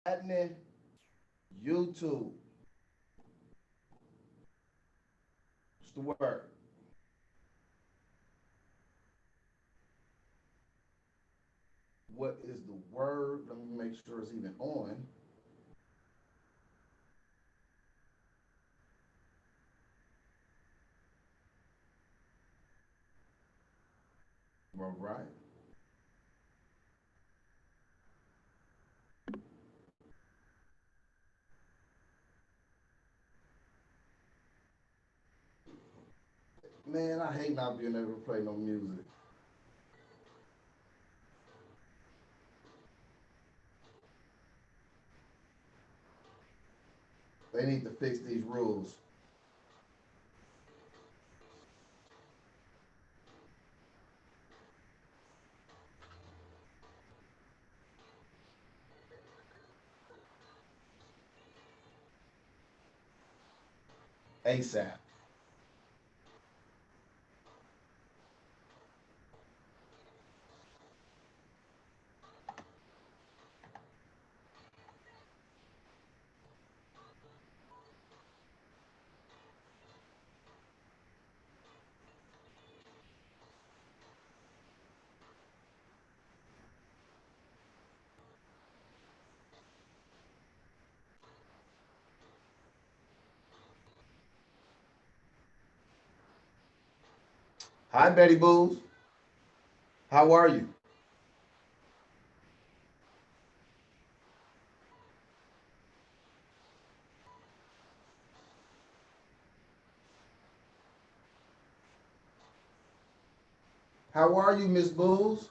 happening? YouTube. What's the word? What is the word? Let me make sure it's even on. All right. Man, I hate not being able to play no music. They need to fix these rules. ASAP. Hi, Betty Boos. How are you? How are you, Miss Boos?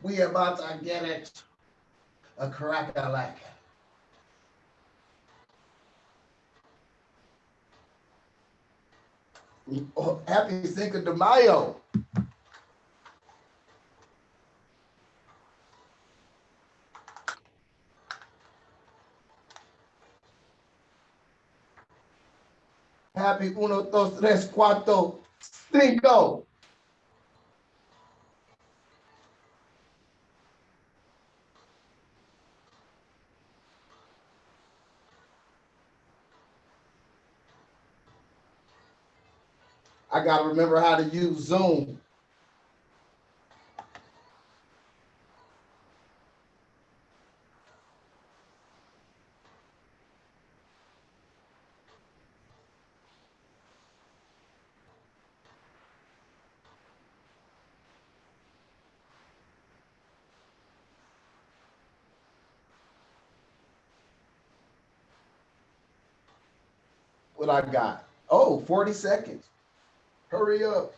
We about to get it. A crack-a-lack. Oh, happy Cinco de Mayo. Happy uno, dos, tres, cuatro, cinco. I got to remember how to use Zoom. What I got? Oh, 40 seconds. Hurry up.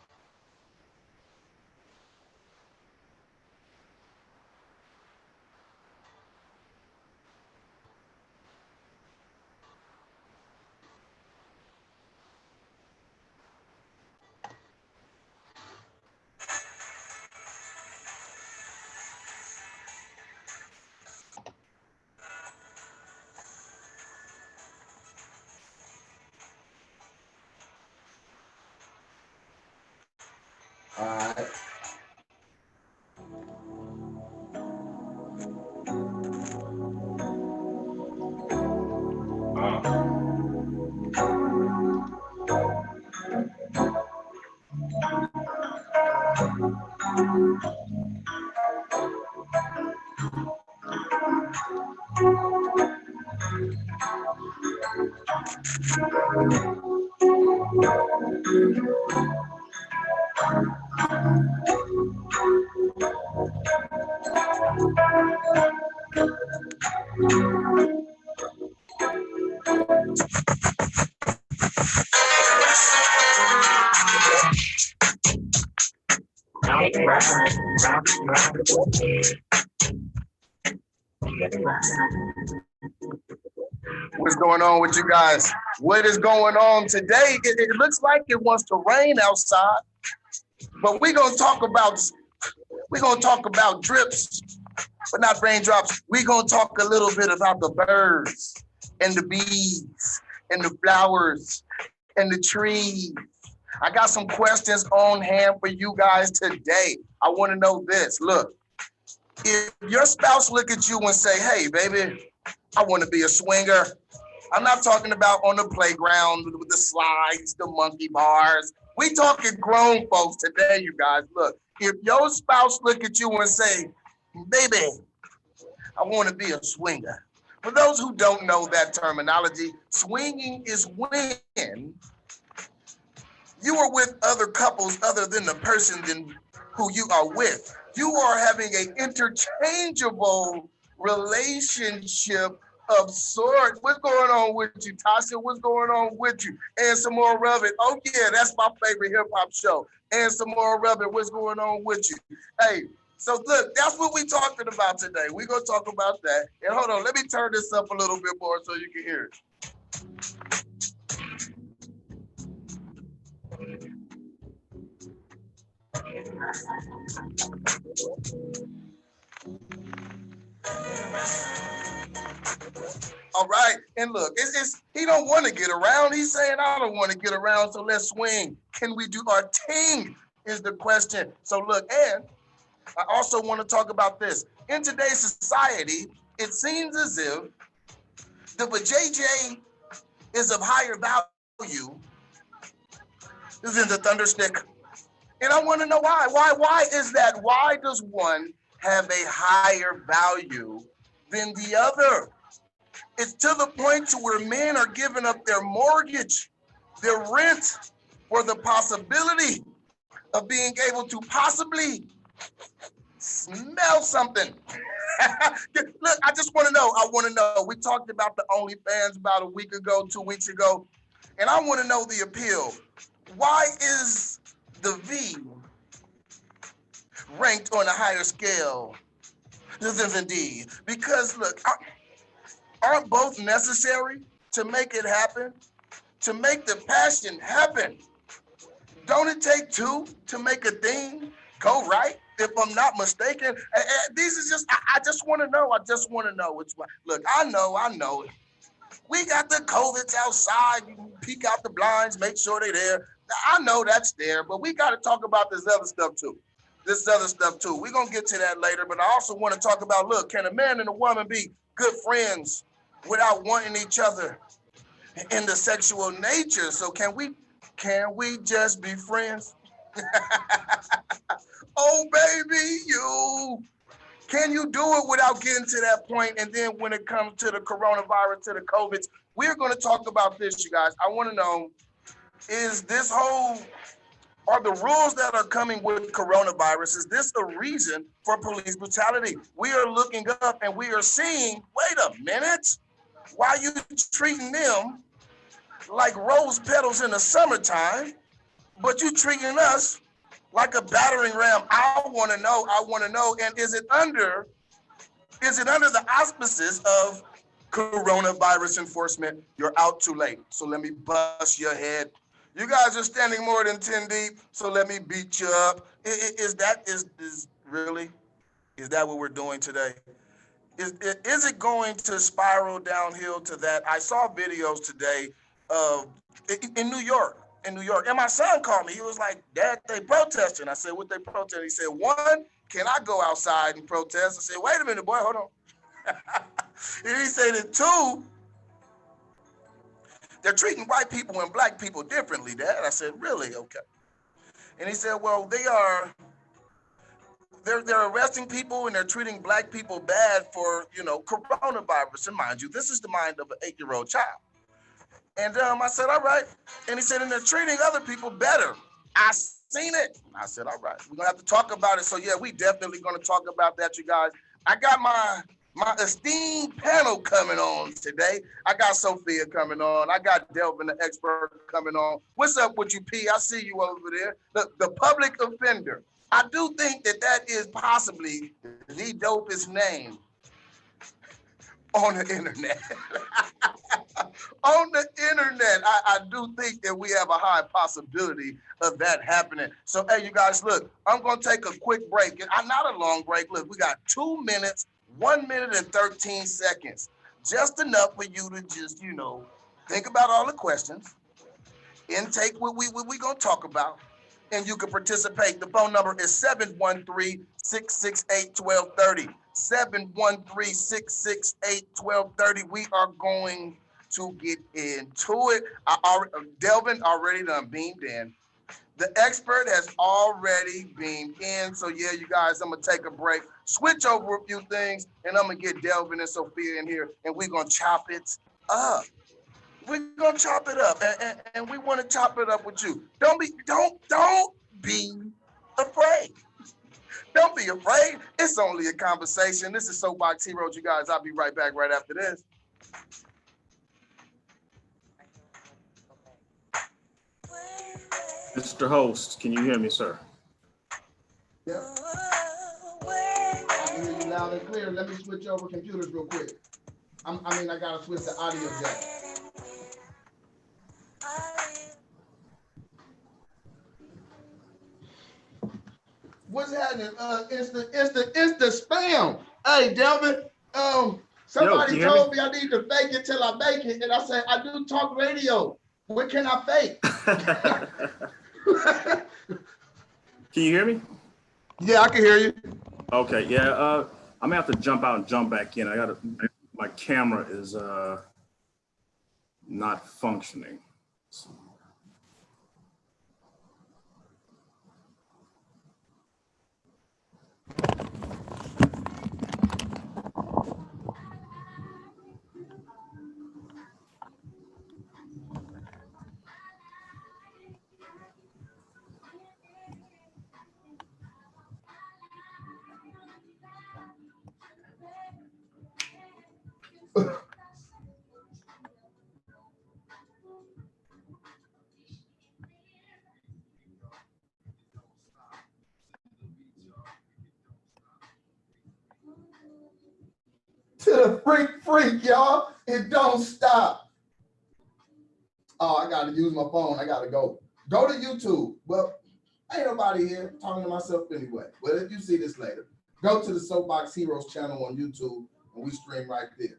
All right. What's going on with you guys? What is going on today? It looks like it wants to rain outside, but we're gonna talk about drips but not raindrops. We're going to talk a little bit about the birds and the bees and the flowers and the trees. I got some questions on hand for you guys today. I want to know this. Look, if your spouse look at you and say, hey, baby, I want to be a swinger. I'm not talking about on the playground with the slides, the monkey bars. We talking grown folks today, you guys. Look, if your spouse look at you and say, baby, I want to be a swinger. For those who don't know that terminology, swinging is when you are with other couples other than the person who you are with. You are having an interchangeable relationship of sort. What's going on with you, Tasha? What's going on with you? And some more of it. Oh yeah, that's my favorite hip hop show. And some more of it. What's going on with you? Hey, so look, that's what we're talking about today. We're gonna talk about that. And hold on, let me turn this up a little bit more so you can hear it. All right, and look, it's he don't want to get around. He's saying I don't want to get around, so let's swing. Can we do our thing? Is the question. So look, and I also want to talk about this. In today's society, it seems as if the JJ is of higher value than the Thunderstick. And I want to know why. Why is that? Why does one have a higher value than the other? It's to the point to where men are giving up their mortgage, their rent, for the possibility of being able to possibly smell something. Look, I just want to know. I want to know. We talked about the OnlyFans about a week ago, 2 weeks ago, and I want to know the appeal. Why is the V ranked on a higher scale than the D? Because look, aren't both necessary to make it happen? To make the passion happen? Don't it take two to make a thing go right? If I'm not mistaken, these is just, I just want to know. I just want to know which one. Look, I know. We got the COVIDs outside. You can peek out the blinds, make sure they're there. I know that's there, but we got to talk about this other stuff too. We're going to get to that later, but I also want to talk about, look, can a man and a woman be good friends without wanting each other in the sexual nature? So can we just be friends? Oh, baby, can you do it without getting to that point? And then when it comes to the coronavirus, to the COVIDs, we're going to talk about this, you guys. I want to know, are the rules that are coming with coronavirus, is this a reason for police brutality? We are looking up and we are seeing, wait a minute, why are you treating them like rose petals in the summertime, but you treating us like a battering ram? I want to know, and is it under the auspices of coronavirus enforcement? You're out too late, so let me bust your head. You guys are standing more than 10 deep, so let me beat you up. Is that what we're doing today? Is it going to spiral downhill to that? I saw videos today of in New York, and my son called me. He was like, Dad, they protesting. I said, what they protesting? He said, one, can I go outside and protest? I said, wait a minute, boy, hold on. And he said that two, they're treating white people and black people differently, Dad. I said, really? Okay. And he said, well, they're arresting people and they're treating black people bad for, coronavirus. And mind you, this is the mind of an 8-year-old child. And I said, all right. And he said, and they're treating other people better. I seen it. I said, all right, we're gonna have to talk about it. So yeah, we definitely gonna talk about that, you guys. I got my esteemed panel coming on today. I got Sophia coming on. I got Delvin, the expert, coming on. What's up with you, P? I see you over there. The public offender. I do think that is possibly the dopest name on the internet. On the internet, I do think that we have a high possibility of that happening. So, hey, you guys, look, I'm going to take a quick break. Not a long break. Look, we got 2 minutes 1 minute and 13 seconds. Just enough for you to just, think about all the questions, intake what we gonna talk about, and you can participate. The phone number is 713-668-1230. 713-668-1230. We are going to get into it. Delvin already done beamed in. The expert has already beamed in. So yeah, you guys, I'm gonna take a break, switch over a few things, and I'm gonna get Delvin and Sophia in here, and we're gonna chop it up. We're gonna chop it up, and we want to chop it up with you. Don't be afraid. Don't be afraid. It's only a conversation. This is Soapbox Heroes, you guys. I'll be right back right after this. Mr. Host, can you hear me, sir? Yeah. I can hear you loud and clear. Let me switch over computers real quick. I gotta switch the audio jack. What's happening? It's the spam. Hey, Delvin. Somebody told me I need to fake it till I make it, and I said I do talk radio. What can I fake? Can you hear me? Yeah, I can hear you. Okay, yeah. I'm gonna have to jump out and jump back in. My camera is not functioning. To the freak, y'all. It don't stop. Oh, I gotta use my phone. I gotta go. Go to YouTube. Well, ain't nobody here talking to myself anyway. But if you see this later, go to the Soapbox Heroes channel on YouTube, and we stream right there.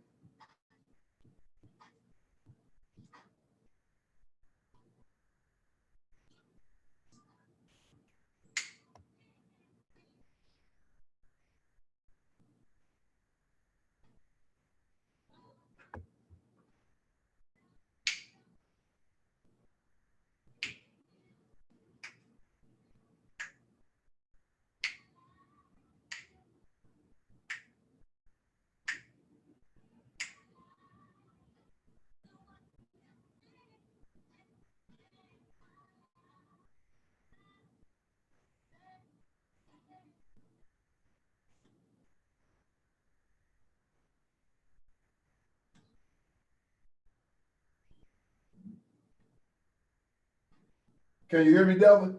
Can you hear me, Delvin?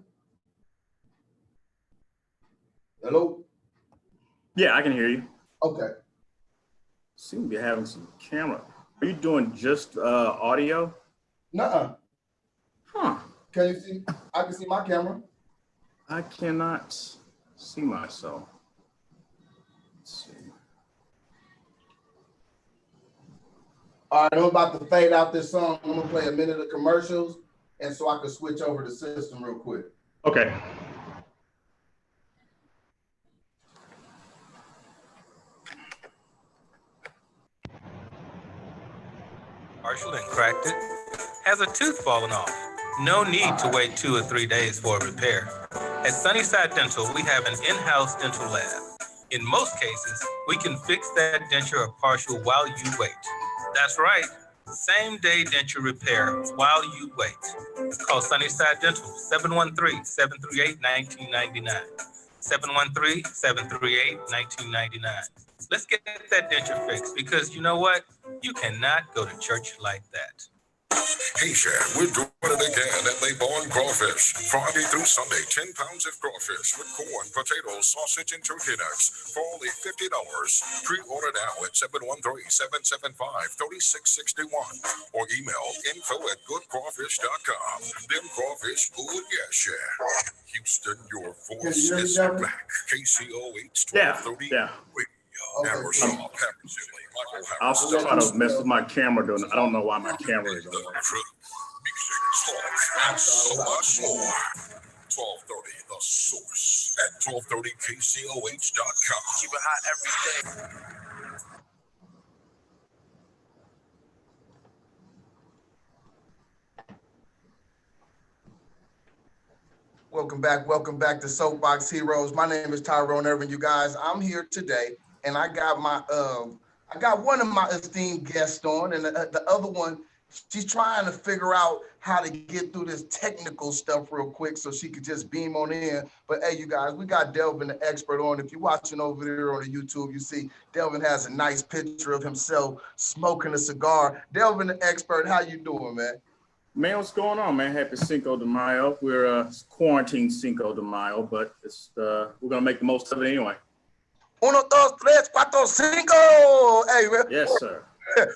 Hello? Yeah, I can hear you. Okay. Seem to be having some camera. Are you doing just audio? Nuh-uh. Huh. Can you see? I can see my camera. I cannot see myself. Let's see. All right, I'm about to fade out this song. I'm gonna play a minute of commercials, and so I can switch over the system real quick. Okay. Partial and cracked it. Has a tooth fallen off? No need to wait 2 or 3 days for a repair. At Sunnyside Dental, we have an in-house dental lab. In most cases, we can fix that denture or partial while you wait. That's right, same-day denture repair while you wait. Call Sunnyside Dental, 713-738-1999. 713-738-1999. Let's get that denture fixed, because you know what? You cannot go to church like that. Hey, Chef, we're doing it again at Laybourne Crawfish. Friday through Sunday, 10 pounds of crawfish with corn, potatoes, sausage, and turkey necks for only $50. Pre-order now at 713-775-3661 or email info@goodcrawfish.com. Them crawfish good, yes, Chef. Houston, your voice is back. KCOH 1230 Yeah. Radio. Barbershop Hammersley, Michael I'll Hammersley. try to mess with my camera doing it. I don't know why my camera is The on. truth, music, talk, and so much more. 1230 The Source at 1230KCOH.com. Keep it hot every day. Welcome back to Soapbox Heroes. My name is Tyrone Irvin. You guys, I'm here today, and I got one of my esteemed guests on, and the other one, she's trying to figure out how to get through this technical stuff real quick so she could just beam on in. But hey, you guys, we got Delvin the expert on. If you're watching over there on the YouTube, you see Delvin has a nice picture of himself smoking a cigar. Delvin the expert, how you doing, man? Man, what's going on, man? Happy Cinco de Mayo. We're quarantined Cinco de Mayo, but it's we're gonna make the most of it anyway. Uno, dos, tres, cuatro, cinco. Hey, man. Yes, sir.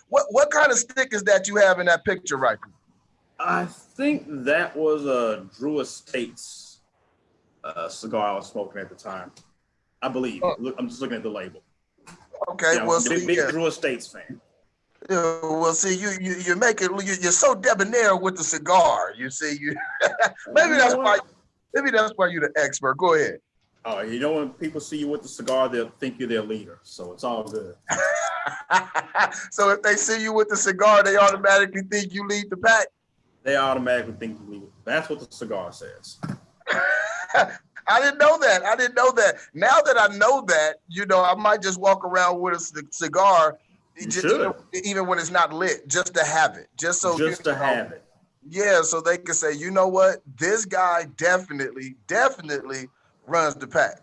What kind of stick is that you have in that picture right there? I think that was a Drew Estates cigar I was smoking at the time. I believe. Look, I'm just looking at the label. Okay, Yeah, well, I'm a see, big yeah. Drew Estates fan. Well, see, you make it. You're so debonair with the cigar. You see, you maybe that's why you're the expert. Go ahead. Oh, you know when people see you with the cigar, they'll think you're their leader. So it's all good. So if they see you with the cigar, they automatically think you lead the pack. They automatically think you lead. That's what the cigar says. I didn't know that. Now that I know that, I might just walk around with a cigar. Even when it's not lit, just to have it, have it. Yeah, so they can say, you know what, this guy definitely runs the pack.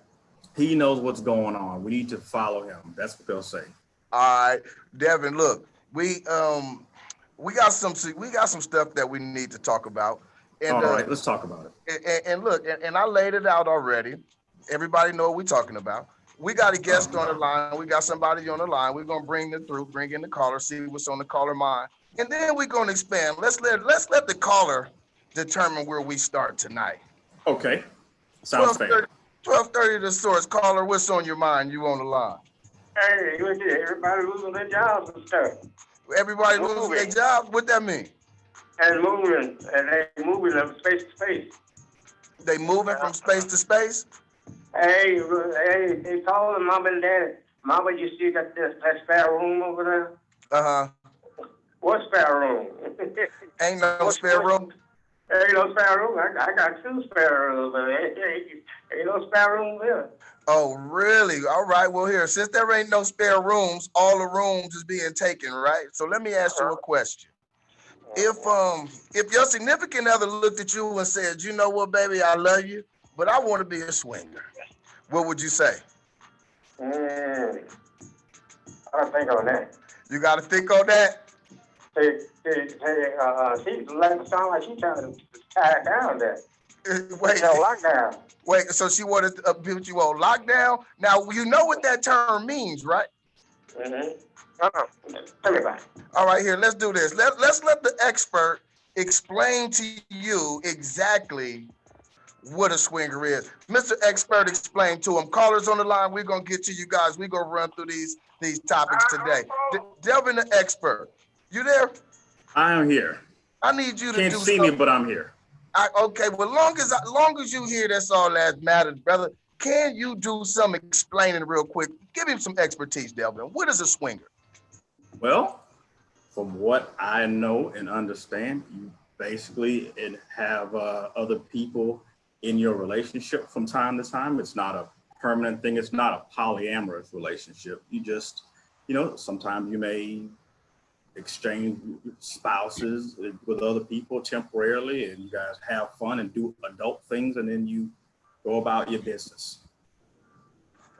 He knows what's going on. We need to follow him. That's what they'll say. All right, Devin. Look, we got some stuff that we need to talk about. And, all right, let's talk about it. And look, and I laid it out already. Everybody know what we're talking about. We got a guest on the line. We got somebody on the line. We're gonna bring in the caller, see what's on the caller mind, and then we're gonna expand. Let's let the caller determine where we start tonight. Okay, sounds fair. 12:30 The Source. Caller, what's on your mind? You on the line? Hey, look at everybody losing their jobs and stuff. Everybody losing their jobs. What that mean? And moving from space to space. They moving from space to space. Hey, they told Mom and Dad, Mama, you see that spare room over there? Uh-huh. What spare room? Ain't no spare room. Ain't no spare room. I got 2 spare rooms, but ain't no spare room there. Oh, really? All right. Well, here, since there ain't no spare rooms, all the rooms is being taken, right? So let me ask you a question. If your significant other looked at you and said, you know what, baby, I love you, but I want to be a swinger, what would you say? I gotta think on that. You got to think on that? She like sound like she trying to tie it down there. Wait, lockdown. Wait, so she wanted to put you on lockdown? Now, you know what that term means, right? Mm-hmm. Tell me about it. All right, here, let's do this. Let's let the expert explain to you exactly what a swinger is. Mr. Expert, explain to him. Callers on the line, we're going to get to you guys. We're going to run through these topics today. Delvin the Expert, you there? I am here. I need you to Can't do see me, but I'm here. Okay, well, long as you here, that's all that matters, brother. Can you do some explaining real quick? Give him some expertise, Delvin. What is a swinger? Well, from what I know and understand, you basically have other people in your relationship from time to time. It's not a permanent thing. It's not a polyamorous relationship. You just, sometimes you may exchange spouses with other people temporarily, and you guys have fun and do adult things, and then you go about your business.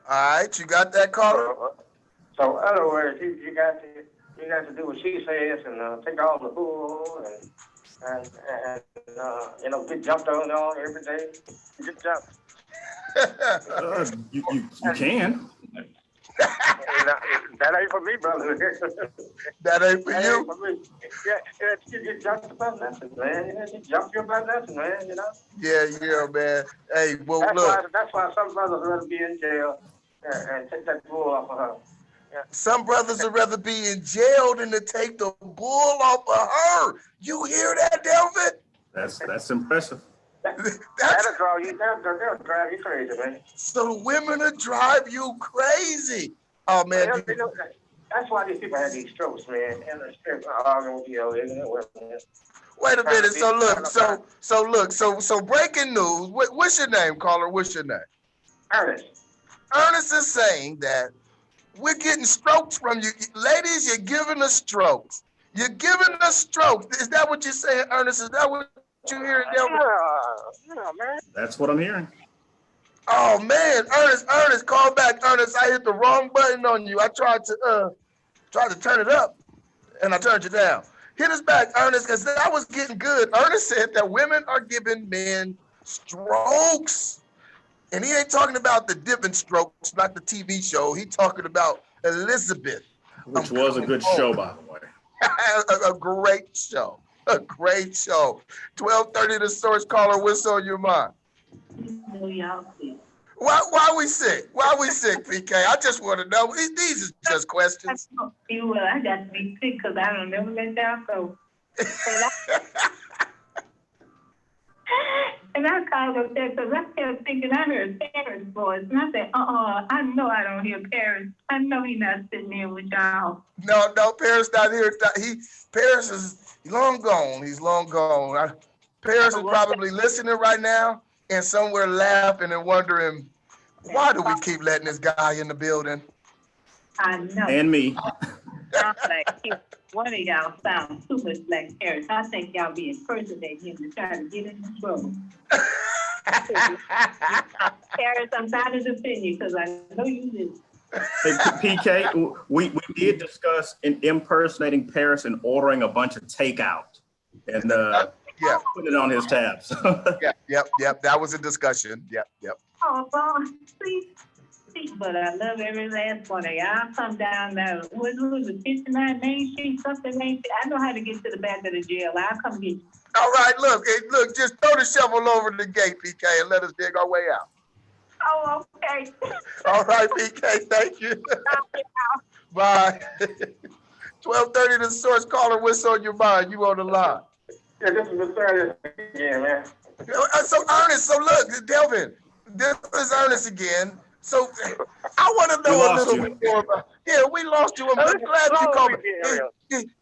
All right, you got that, caller? So, in other words, you got to do what she says and take all the bull and get jumped on every day. Get jumped. You can. That ain't for me, brother. That ain't for that you? Ain't for me. Yeah, you get jumped about nothing, man. You jump you about nothing, man, Yeah, man. Hey, well, that's look. That's why some brothers rather be in jail and take that bull off of her. Some brothers would rather be in jail than to take the bull off of her. You hear that, Delvin? That's impressive. That's, That'll drive you crazy, man. so the women will drive you crazy. Oh man, Well, you know, that's why these people have these strokes, man. And the strokes are arguing with you, isn't it? wait a minute. So look, so breaking news. What's your name, caller? What's your name? Ernest. Ernest is saying that we're getting strokes from you. Ladies, you're giving us strokes. You're giving us strokes. Is that what you're saying, Ernest? Is that what you're hearing, Delvin? Yeah, man. That's what I'm hearing. Oh man, Ernest, call back, Ernest. I hit the wrong button on you. I tried to turn it up, and I turned you down. Hit us back, Ernest, because that was getting good. Ernest said that women are giving men strokes. And he ain't talking about the Dipping Strokes, not the TV show. He talking about Elizabeth. Which was a good show, by the way. a great show. A great show. 12:30, the Source, caller. What's on your mind? No, y'all sick. Why we sick? Why we sick, PK? I just want to know. These are just questions. I got to be sick because I don't never let y'all go. And I called up there because I kept thinking I heard Paris' voice. And I said, I know I don't hear Paris. I know he's not sitting there with y'all. No, Paris not here. Paris is long gone. He's long gone. Paris is probably listening right now and somewhere laughing and wondering, why do we keep letting this guy in the building? I know. And me. I'm like, one of y'all sound too much like Paris. I think y'all be impersonating him to try to get in trouble. Paris, I'm trying to defend you because I know you do. Hey, PK, we did discuss impersonating Paris and ordering a bunch of takeout and Yeah. putting it on his tabs. Yep. That was a discussion. Yep. Oh, well, please. But I love every last one of y'all. Come down there. What was it, 59 Main Street, something Main Street? I know how to get to the back of the jail. I'll come get you. All right, look, just throw the shovel over the gate, PK, and let us dig our way out. Oh, okay. All right, PK, thank you. Bye. 12:30, the Source, caller. What's on your mind? You on the line. Yeah, this is the third again, man. So Ernest, look, Delvin, this is Ernest again. So I want to know a little bit more about. Yeah, we lost you. I'm glad you called.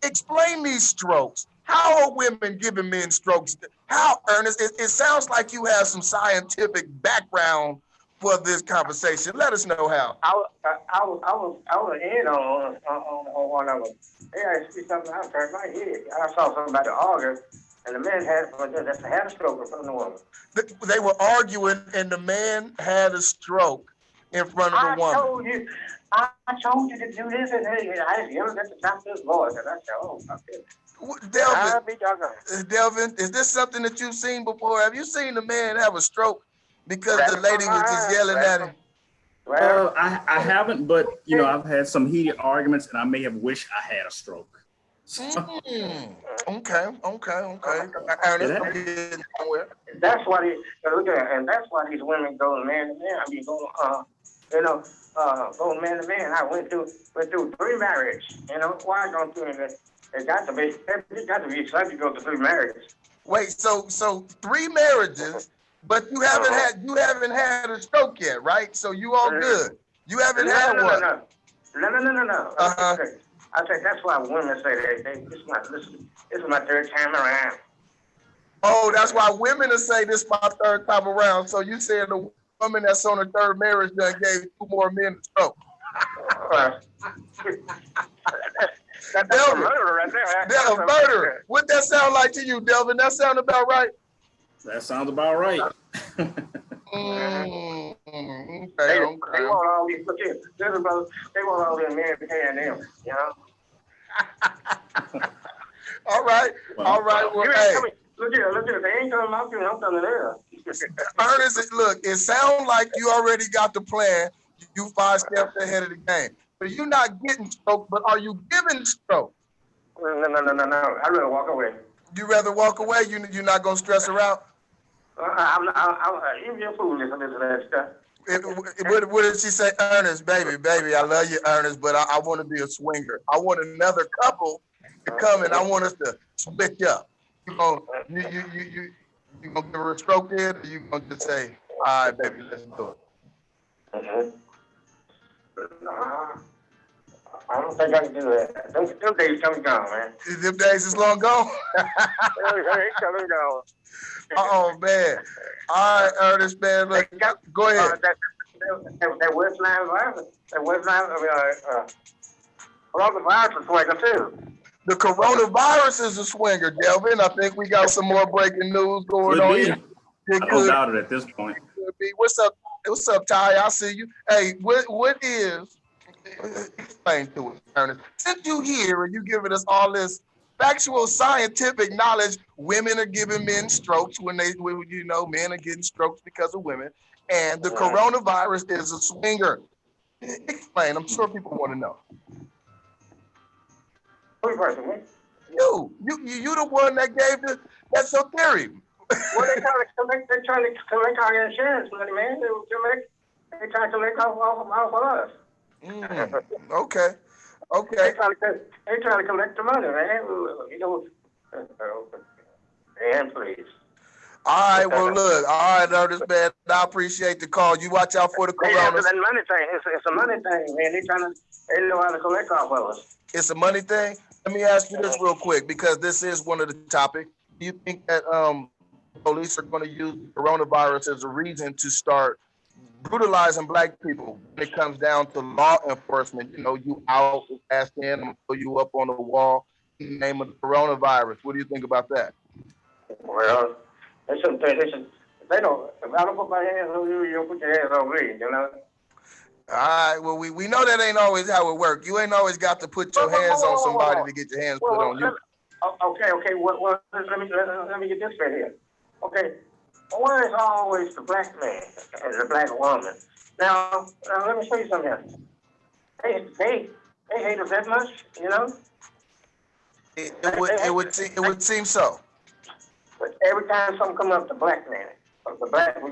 Explain these strokes. How are women giving men strokes? How, Ernest? It sounds like you have some scientific background for this conversation. Let us know how. I was in on one of them. Hey, I see something. I turned my head. I saw something about the organ, and the man had a stroke in front of the woman. They were arguing, and the man had a stroke in front of the woman. I told you to do this, and I yelled at the top of his voice, and I said, "Oh, my goodness." Delvin, is this something that you've seen before? Have you seen the man have a stroke because the lady was just yelling at him? Well, I haven't, but I've had some heated arguments, and I may have wished I had a stroke. Okay. Ernest, I'm getting somewhere. That's why that's why these women go man to man. I mean, go man to man. I went through 3 marriages. Why don't you? It got to be something to go through 3 marriages. Wait, so 3 marriages, but you haven't had a stroke yet, right? So you all good. You haven't had one. No. I think that's why women say this is my 3rd time around. Oh, that's why women say this is my 3rd time around. So you saying the woman that's on her 3rd marriage done gave 2 more men a stroke? That's a murder right there. That's a murder. What that sound like to you, Delvin? That sound about right? That sounds about right. Okay. They want all these. They want all these men paying them. All right. Well, hey. Look here. They ain't coming out here. I'm coming there. Ernest, look, it sounds like you already got the plan. You 5 steps ahead of the game. But you're not getting stroke, but are you giving stroke? No. I'd rather walk away. You rather walk away? You're not going to stress her out? Even your fool listen to that stuff. What did she say? Ernest, baby, I love you, Ernest, but I want to be a swinger. I want another couple to come and I want us to split up. You gonna you gonna give her a stroke in, or you gonna just say, all right, baby, let's do it. Nah, I don't think I can do that. Them days come and gone, man. Them days is long gone. They come and gone. Oh man. All right, Ernest, man. Look, go ahead. That Westline virus, coronavirus is swinger too. The coronavirus is a swinger, Delvin. I think we got some more breaking news going Could on be. here. I don't doubt it at this point. Could be. What's up? What's up, Ty? I see you. Hey, what is? Explain to us, Ernest. Since you here and you giving us all this factual scientific knowledge, women are giving men strokes when men are getting strokes because of women, and the coronavirus is a swinger. Explain. I'm sure people want to know. Who's person, man? You the one that gave that's your theory. Well, they trying to collect our insurance money, man. They trying to collect off of us. Okay. They trying to collect the money, man. You know, and please. All right, well, look. All right, Ernest, man. I appreciate the call. You watch out for the corona. It's a money thing. It's a money thing, man. They know how to collect off of us. It's a money thing. Let me ask you this real quick, because this is one of the topics. Do you think that police are going to use coronavirus as a reason to start brutalizing black people when it comes down to law enforcement? You know, you out, ask in, I'm gonna throw you up on the wall in the name of the coronavirus. What do you think about that? Well, they don't. If I don't put my hands on you, you don't put your hands on me. You know. All right. Well, we know that ain't always how it works. You ain't always got to put your hands on somebody to get your hands put on you. Okay. Well, let me get this right here. Okay. Why is always the black man and the black woman? Now let me show you something here. They hate us that much, you know? It would seem so. But every time something comes up, the black man,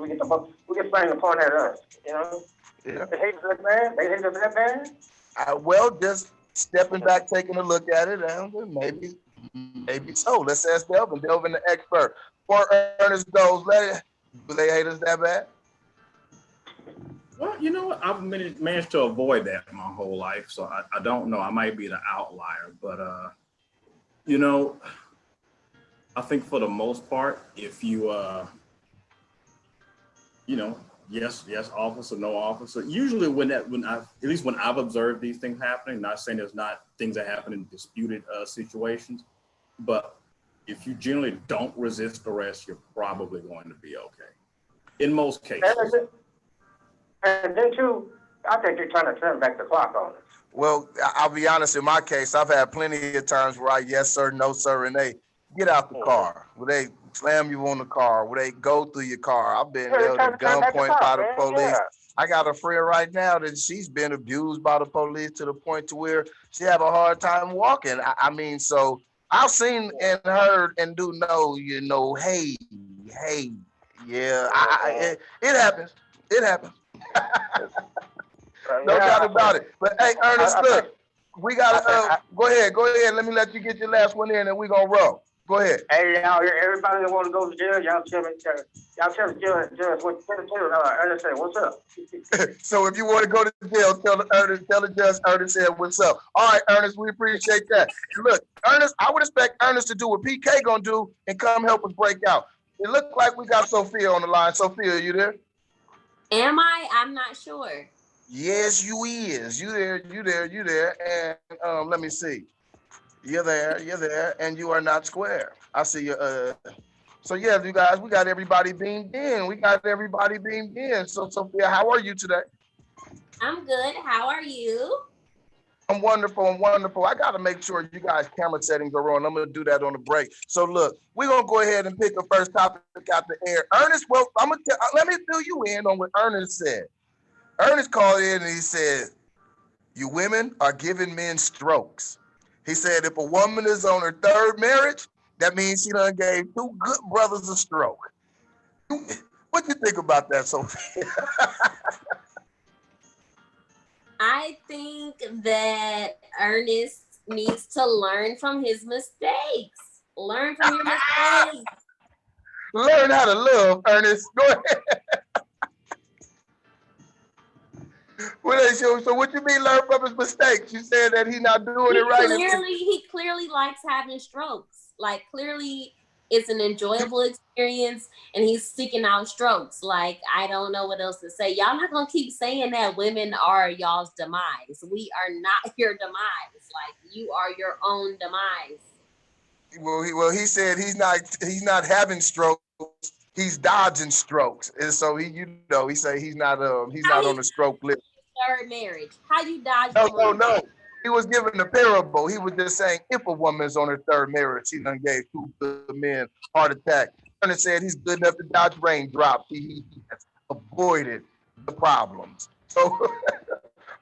we get something to point at us, you know? Yeah. They hate us that bad? They hate us that bad? Well, just stepping back, taking a look at it, and maybe so. Let's ask Delvin. Delvin, the expert. Before Ernest goes, do they hate us that bad? Well, you know what? I've managed to avoid that my whole life, so I don't know. I might be the outlier, but I think for the most part, if you yes, officer, no officer. Usually when I've observed these things happening, not saying there's not things that happen in disputed situations, but if you generally don't resist arrest, you're probably going to be okay. In most cases. And then too, I think they're trying to turn back the clock on us. Well, I'll be honest, in my case, I've had plenty of times where I yes sir, no sir, and they get out the car. Where they slam you on the car, where they go through your car. I've been held at gunpoint by the police. Yeah. I got a friend right now that she's been abused by the police to the point to where she have a hard time walking. I mean, so I've seen and heard and do know, hey, yeah, it happens. It happens. No doubt about it. But hey, Ernest, look, we gotta go ahead. Let me let you get your last one in, and we gonna roll. Go ahead. Hey, y'all, everybody that want to go to jail, y'all tell the judge what Ernest said. What's up? So if you want to go to jail, tell the judge Ernest said what's up. All right, Ernest, we appreciate that. And look, Ernest, I would expect Ernest to do what PK gonna do and come help us break out. It looks like we got Sophia on the line. Sophia, are you there? Am I? I'm not sure. Yes, you is. You there. And let me see. You're there, and you are not square. I see you. So yeah, you guys, we got everybody beamed in. So Sophia, how are you today? I'm good. How are you? I'm wonderful. I got to make sure you guys' camera settings are on. I'm going to do that on the break. So look, we're going to go ahead and pick the first topic out the air. Ernest, well, let me fill you in on what Ernest said. Ernest called in and he said, you women are giving men strokes. He said, if a woman is on her third marriage, that means she done gave two good brothers a stroke. What do you think about that, Sophia? I think that Ernest needs to learn from his mistakes. Learn from your mistakes. Learn how to love, Ernest. Go ahead. So what you mean learn from his mistakes? You said that he's not doing it right. He clearly likes having strokes. Like clearly it's an enjoyable experience and he's seeking out strokes. Like I don't know what else to say. Y'all not gonna keep saying that women are y'all's demise. We are not your demise. Like you are your own demise. Well, he said he's not having strokes. He's dodging strokes, and so he say he's not on the stroke list. Third marriage. How you dodge? No. He was giving a parable. He was just saying if a woman's on her third marriage, she done gave 2 good men heart attack. And said he's good enough to dodge raindrops. He has avoided the problems. So,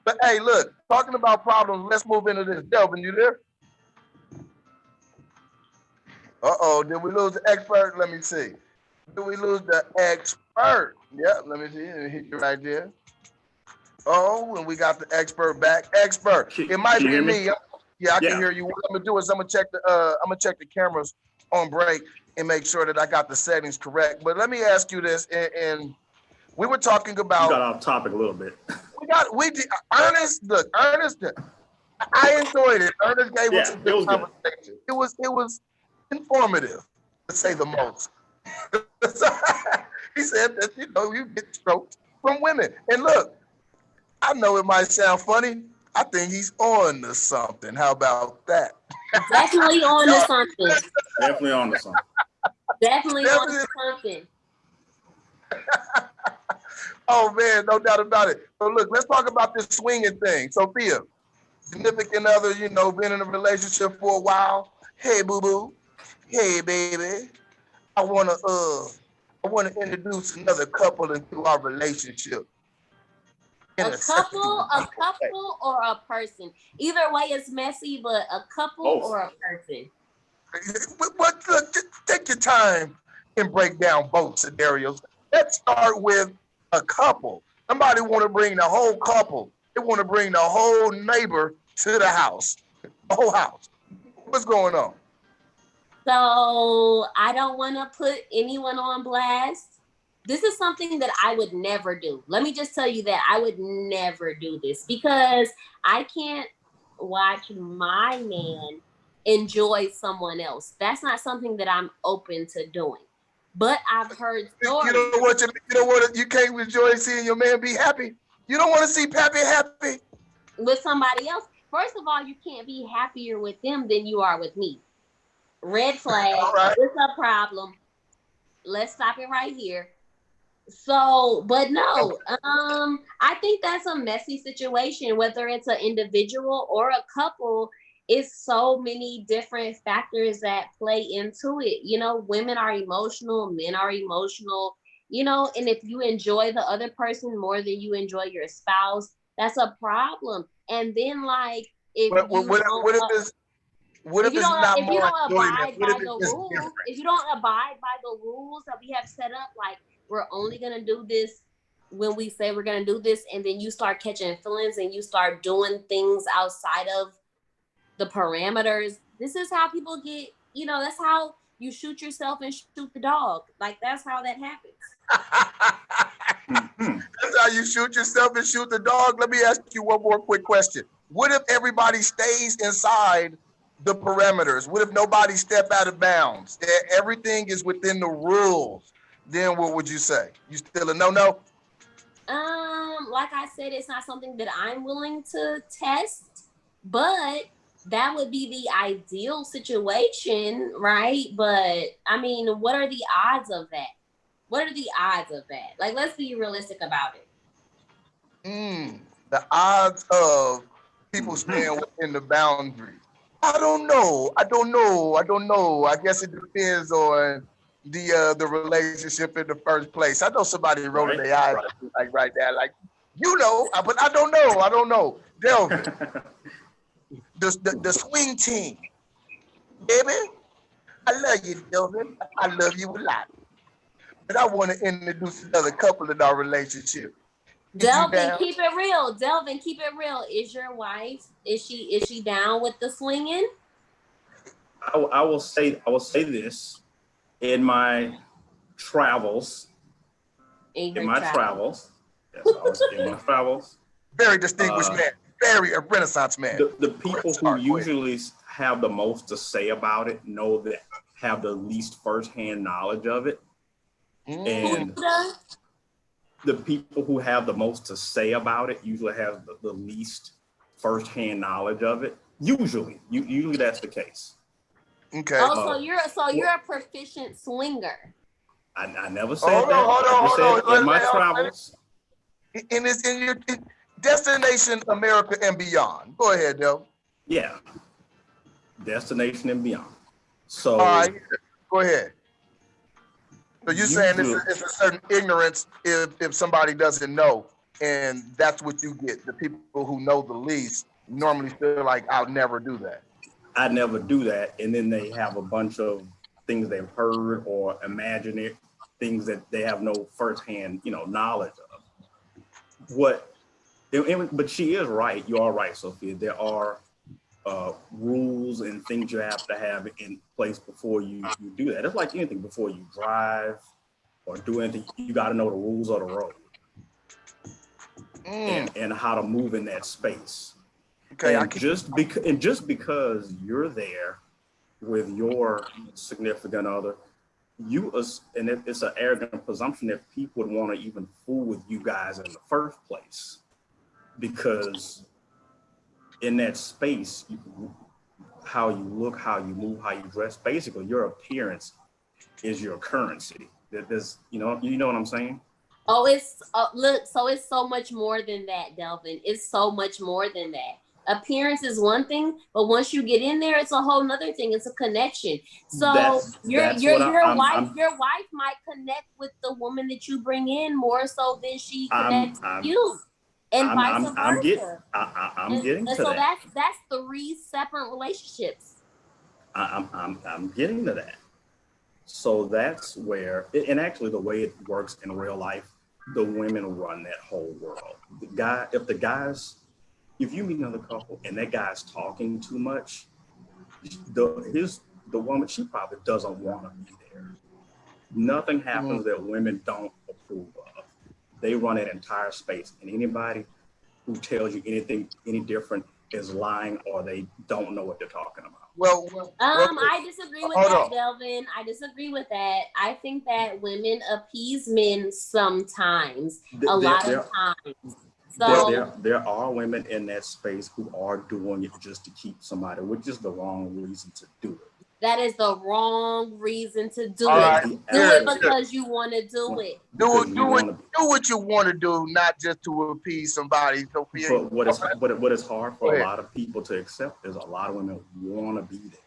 but hey, look, talking about problems, let's move into this. Delvin, you there? Uh-oh, did we lose the expert? Let me see. Did we lose the expert? Yeah, let me see. Let me hit you right there. Oh, and we got the expert back. Expert, it might be me. Yeah, I can hear you. What I'm gonna do is I'm gonna check the cameras on break and make sure that I got the settings correct. But let me ask you this, and we were talking about. You got off topic a little bit. We did. Ernest, look, Ernest. I enjoyed it. Ernest gave us a good conversation. It was informative, to say the most. He said that you get strokes from women, and look, I know it might sound funny. I think he's on to something. How about that? Definitely on to something. Definitely on to something. Definitely on to something. Oh man, no doubt about it. So look, let's talk about this swinging thing. Sophia, significant other, been in a relationship for a while. Hey, boo boo. Hey, baby. I wanna introduce another couple into our relationship. A couple, or a person. Either way, it's messy, but a couple or a person. But look, just take your time and break down both scenarios. Let's start with a couple. Somebody want to bring the whole couple. They want to bring the whole neighbor to the house. The whole house. What's going on? So I don't want to put anyone on blast. This is something that I would never do. Let me just tell you that I would never do this because I can't watch my man enjoy someone else. That's not something that I'm open to doing. But I've heard stories. You know what? You can't enjoy seeing your man be happy. You don't want to see Pappy happy with somebody else. First of all, you can't be happier with them than you are with me. Red flag. Right. It's a problem. Let's stop it right here. So, but no, I think that's a messy situation, whether it's an individual or a couple. It's so many different factors that play into it. Women are emotional, men are emotional, and if you enjoy the other person more than you enjoy your spouse, that's a problem. And then if you don't abide by the rules that we have set up, we're only going to do this when we say we're going to do this, and then you start catching feelings and you start doing things outside of the parameters. This is how people get, that's how you shoot yourself and shoot the dog. That's how that happens. That's how you shoot yourself and shoot the dog. Let me ask you one more quick question. What if everybody stays inside the parameters? What if nobody step out of bounds? Everything is within the rules. Then what would you say? You still a no-no? Like I said, it's not something that I'm willing to test, but that would be the ideal situation, right? But I mean, what are the odds of that? Let's be realistic about it. The odds of people staying within the boundaries. I don't know. I guess it depends on the relationship in the first place. I know somebody rolling their eyes right now, but I don't know. Delvin, the swing team, baby. I love you, Delvin. I love you a lot. and I want to introduce another couple in our relationship. Delvin, keep it real. Delvin, keep it real. Is your wife, is she down with the swinging? I will say this. In my travels, yes, in my travels, very distinguished man, very a Renaissance man. The people who usually have the most to say about it know that have the least firsthand knowledge of it, and the people who have the most to say about it usually have the least firsthand knowledge of it. Usually that's the case. Okay. Oh, so you're a proficient swinger. I never said that. I said in my travels. In your destination America and beyond. Go ahead, Del. Yeah. Destination and beyond. So all right, go ahead. So you're saying it's a certain ignorance if somebody doesn't know, and that's what you get. The people who know the least normally feel like I'll never do that. I never do that, and then they have a bunch of things they've heard or imagine it, things that they have no firsthand, knowledge of. But she is right. You are right, Sophia. There are rules and things you have to have in place before you do that. It's like anything. Before you drive or do anything, you got to know the rules of the road and how to move in that space. Okay, and just because you're there with your significant other, and it's an arrogant presumption that people would want to even fool with you guys in the first place, because in that space, how you look, how you move, how you dress, basically your appearance is your currency. There's, you know what I'm saying? Oh, it's so it's so much more than that, Delvin. It's so much more than that. Appearance is one thing, but once you get in there, it's a whole nother thing. It's a connection. So your wife might connect with the woman that you bring in more so than she connects with you, and vice versa. I'm getting to so that. That's 3 separate relationships. I'm getting to that. So that's where, and actually the way it works in real life, the women run that whole world. If you meet another couple and that guy's talking too much, the woman, she probably doesn't want to be there. Nothing happens that women don't approve of. They run that entire space, and anybody who tells you anything any different is lying or they don't know what they're talking about. I disagree with that, Delvin. I disagree with that. I think that women appease men sometimes, a lot of times. So there are women in that space who are doing it just to keep somebody, which is the wrong reason to do it. That is the wrong reason to do it. Do it because you want to do it. Do what you want to do, not just to appease somebody. But what is hard for a lot of people to accept is a lot of women want to be there.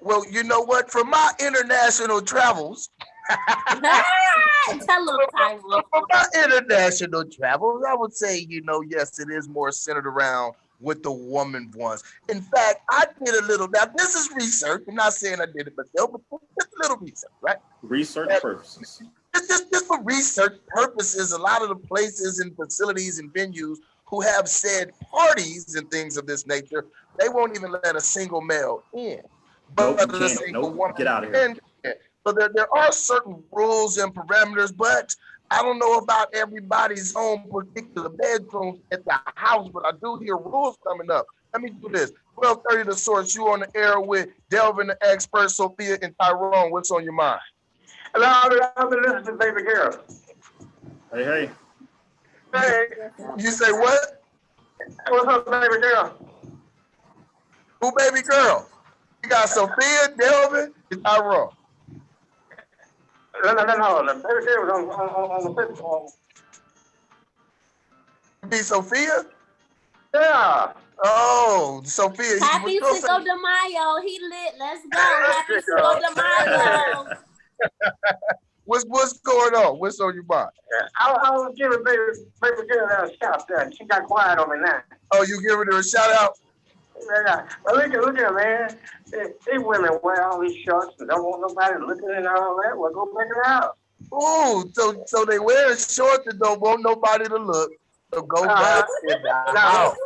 Well, you know what? From my international travels, tell them, Tyrone. From my international travels, I would say, yes, it is more centered around what the woman wants. In fact, I did a little. Now, this is research. I'm not saying I did it myself, but just a little research, right? Research purposes. Just for research purposes, a lot of the places and facilities and venues who have said parties and things of this nature, they won't even let a single male in. But a single woman. Get out of here. So there are certain rules and parameters, but I don't know about everybody's own particular bedroom at the house, but I do hear rules coming up. Let me do this. 12:30 The Source, you on the air with Delvin the expert, Sophia, and Tyrone. What's on your mind? Hello, I'm listening to Baby Girl. Hey. Hey, you say what? What's up, Baby Girl? Who, Baby Girl? You got Sophia, Delvin, and Tyrone. No. The Baby Girl was on the fifth one. Be Sophia? Yeah. Oh, Sophia. Happy Cinco de Mayo. He lit. Let's go. Happy Cinco de Mayo. What's going on? What's on your mind? I was giving Baby Girl a shout out. She got quiet on me now. Oh, you giving her a shout out? Yeah. But look at man. These women wear all these shorts and don't want nobody looking and all that. Well, go pick her out. Ooh, so they wearing shorts and don't want nobody to look. So go back in the house.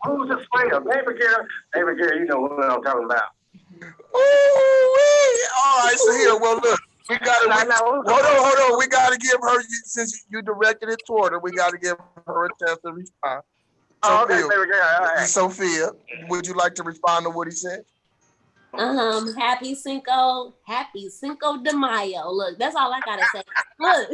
Who's the springer? Baby girl, you know what I'm talking about. Ooh, all right, so here, well, look, we gotta, hold on, we gotta give her, since you directed it toward her, we gotta give her a chance to respond. Oh, okay, baby girl, all right. Sophia, would you like to respond to what he said? Happy Cinco de Mayo. Look, that's all I gotta say. Look,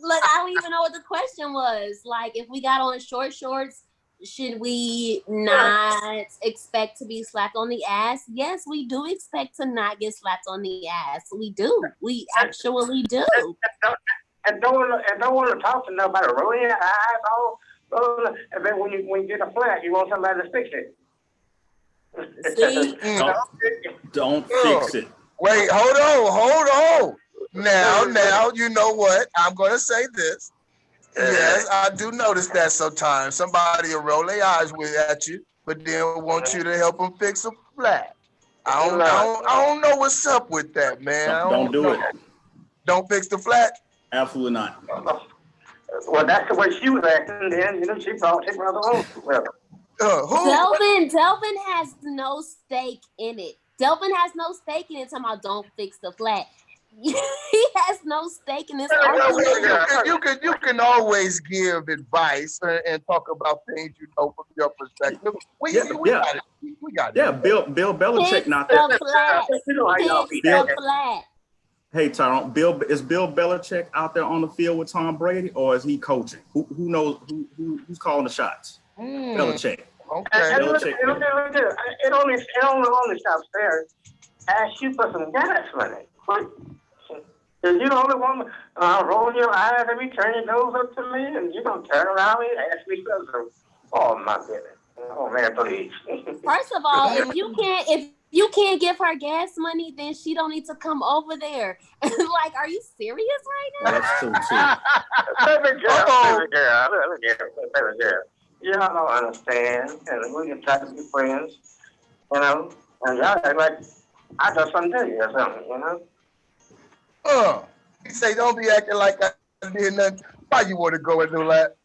look, I don't even know what the question was. Like, if we got on short shorts, should we not expect to be slapped on the ass? Yes, we do expect to not get slapped on the ass. We do. We actually do. And don't want to talk to nobody. Rolling your eyes all, and then when you get a flat, you want somebody to fix it. See? Don't fix it. Wait, hold on. Now, you know what? I'm gonna say this. Yes, I do notice that sometimes somebody will roll their eyes at you, but then want you to help them fix a flat. I don't know what's up with that, man. Don't do it. Don't fix the flat? Absolutely not. Well, that's the way she was acting then. You know, she brought the home with her. Who? Delvin has no stake in it. Delvin has no stake in it. Talking about don't fix the flat. He has no stake in this argument. You can always give advice and talk about things you know from your perspective. We got it. Yeah, Bill Belichick not that. Hey Tyrone, is Bill Belichick out there on the field with Tom Brady, or is he coaching? Who knows who's calling the shots? Belichick. Okay. It only stops there. Ask you for some gas money. If you the only one roll your eyes every turn your nose up to me, and you don't turn around and ask me for some. Oh my goodness! Oh man, please. First of all, if you can't give her gas money, then she don't need to come over there. Like, are you serious right now? That's true too. Baby girl. Y'all don't understand, and we can try to be friends, you know. And y'all act like I done something to you or something, you know. You say don't be acting like I did nothing. Why you want to go and do that?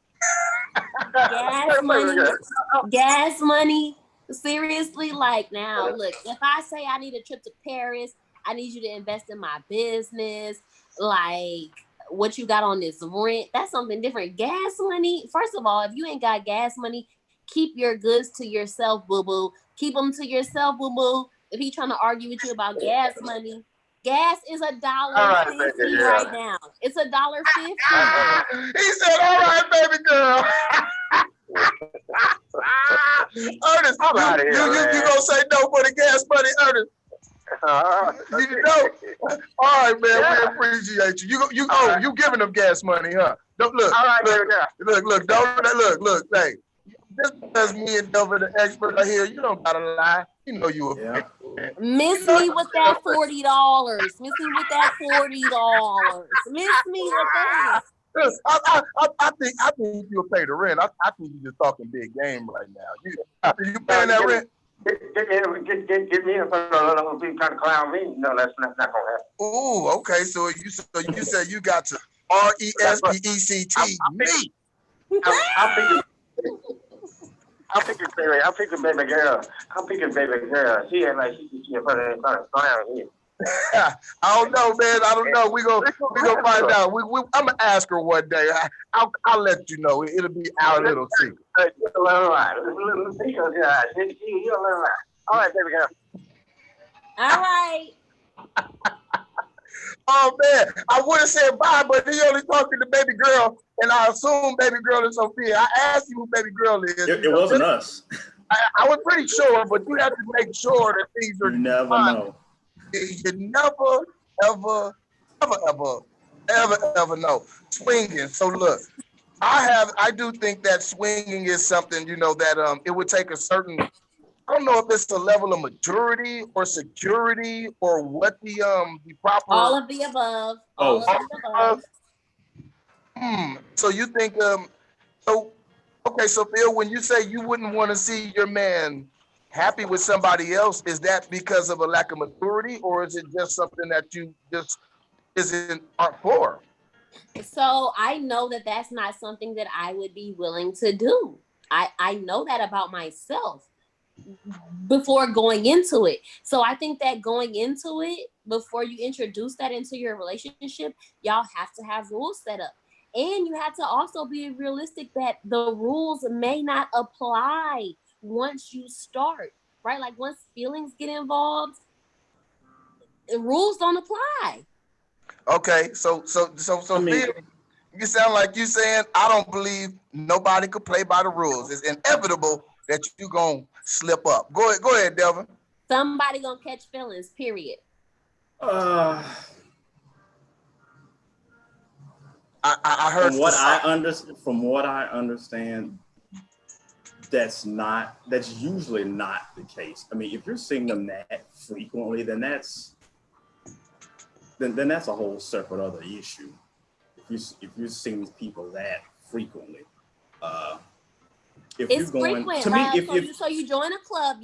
Gas money. Seriously, like now, look, if I say I need a trip to Paris, I need you to invest in my business, like what you got on this rent, that's something different. Gas money, first of all, if you ain't got gas money, keep your goods to yourself, boo-boo. Keep them to yourself, boo-boo. If he trying to argue with you about gas money, gas is $1.50 right now. It's $1.50. He said, all right, baby girl. Ernest, you gonna say no for the gas money, Ernest? You know? All right, man. We appreciate you. You giving them gas money, huh? Don't look. All right, look. Hey, just because me and Delvin the expert are here, you don't gotta lie. You know you a Miss me with that $40. Miss me with that $40. Miss me with that. I think you'll pay the rent. I think you're just talking big game right now. You paying that rent? Get me in front of people trying to clown me. No, that's not gonna happen. Ooh, okay. So you said you got to RESPECT me. I'm picking baby girl. She ain't like she in front of clown me. I don't know, man. I don't know. We gonna find out. I'm gonna ask her one day. I'll let you know. It'll be our little secret. You'll learn right. You'll learn right. All right, baby girl. All right. Oh man, I would have said bye, but he only talking to baby girl, and I assume baby girl is Sophia. I asked you who baby girl is. It wasn't us. I was pretty sure, but you have to make sure that these are. You never know. You never, ever know. Swinging. So look, I do think that swinging is something, that it would take a certain, I don't know if it's a level of maturity or security or what the proper. All of the above. All of the above. So you think, okay, so Phil, when you say you wouldn't want to see your man happy with somebody else, is that because of a lack of maturity, or is it just something that you just aren't for. So I know that that's not something that I would be willing to do. I know that about myself before going into it. So I think that going into it, before you introduce that into your relationship, y'all have to have rules set up. And you have to also be realistic that the rules may not apply once you start, right? Like once feelings get involved, the rules don't apply. Okay, so I mean, you sound like you saying I don't believe nobody could play by the rules. It's inevitable that you gonna slip up. Go ahead, Delvin. Somebody gonna catch feelings, period. I heard from what I understand, that's usually not the case. I mean, if you're seeing them that frequently, then that's a whole separate other issue. If you're seeing people that frequently, if it's you're going frequent, to right? me, So you join a club,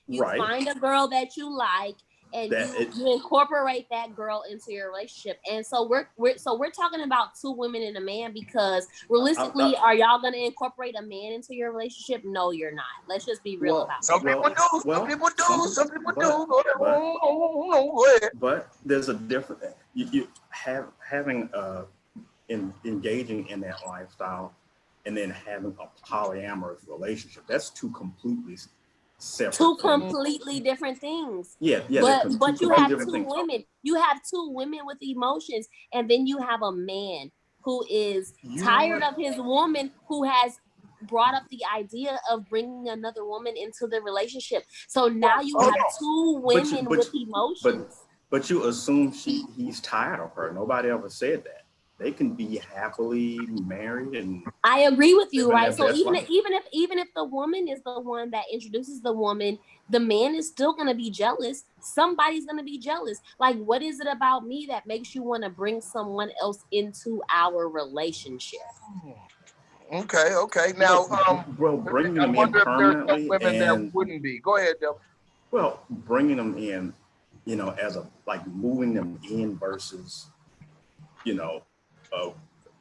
you right. find a girl that you like, and you incorporate that girl into your relationship. And so we're talking about two women and a man, because realistically, are y'all gonna incorporate a man into your relationship? No, you're not. Let's just be real about it. Some people do. Some people do. Go ahead. But there's a difference. You having engaging in that lifestyle and then having a polyamorous relationship. That's two completely separate completely different things. Yeah. But you have two women. You have two women with emotions, and then you have a man who is tired of his woman, who has brought up the idea of bringing another woman into the relationship. So now you have two women with emotions. But you assume he's tired of her. Nobody ever said that. They can be happily married, and I agree with you, right? So even if the woman is the one that introduces the woman, the man is still gonna be jealous. Somebody's gonna be jealous. Like, what is it about me that makes you want to bring someone else into our relationship? Okay. Now, bringing them in permanently, women that wouldn't be. Go ahead, Del. Well, bringing them in, as moving them in versus,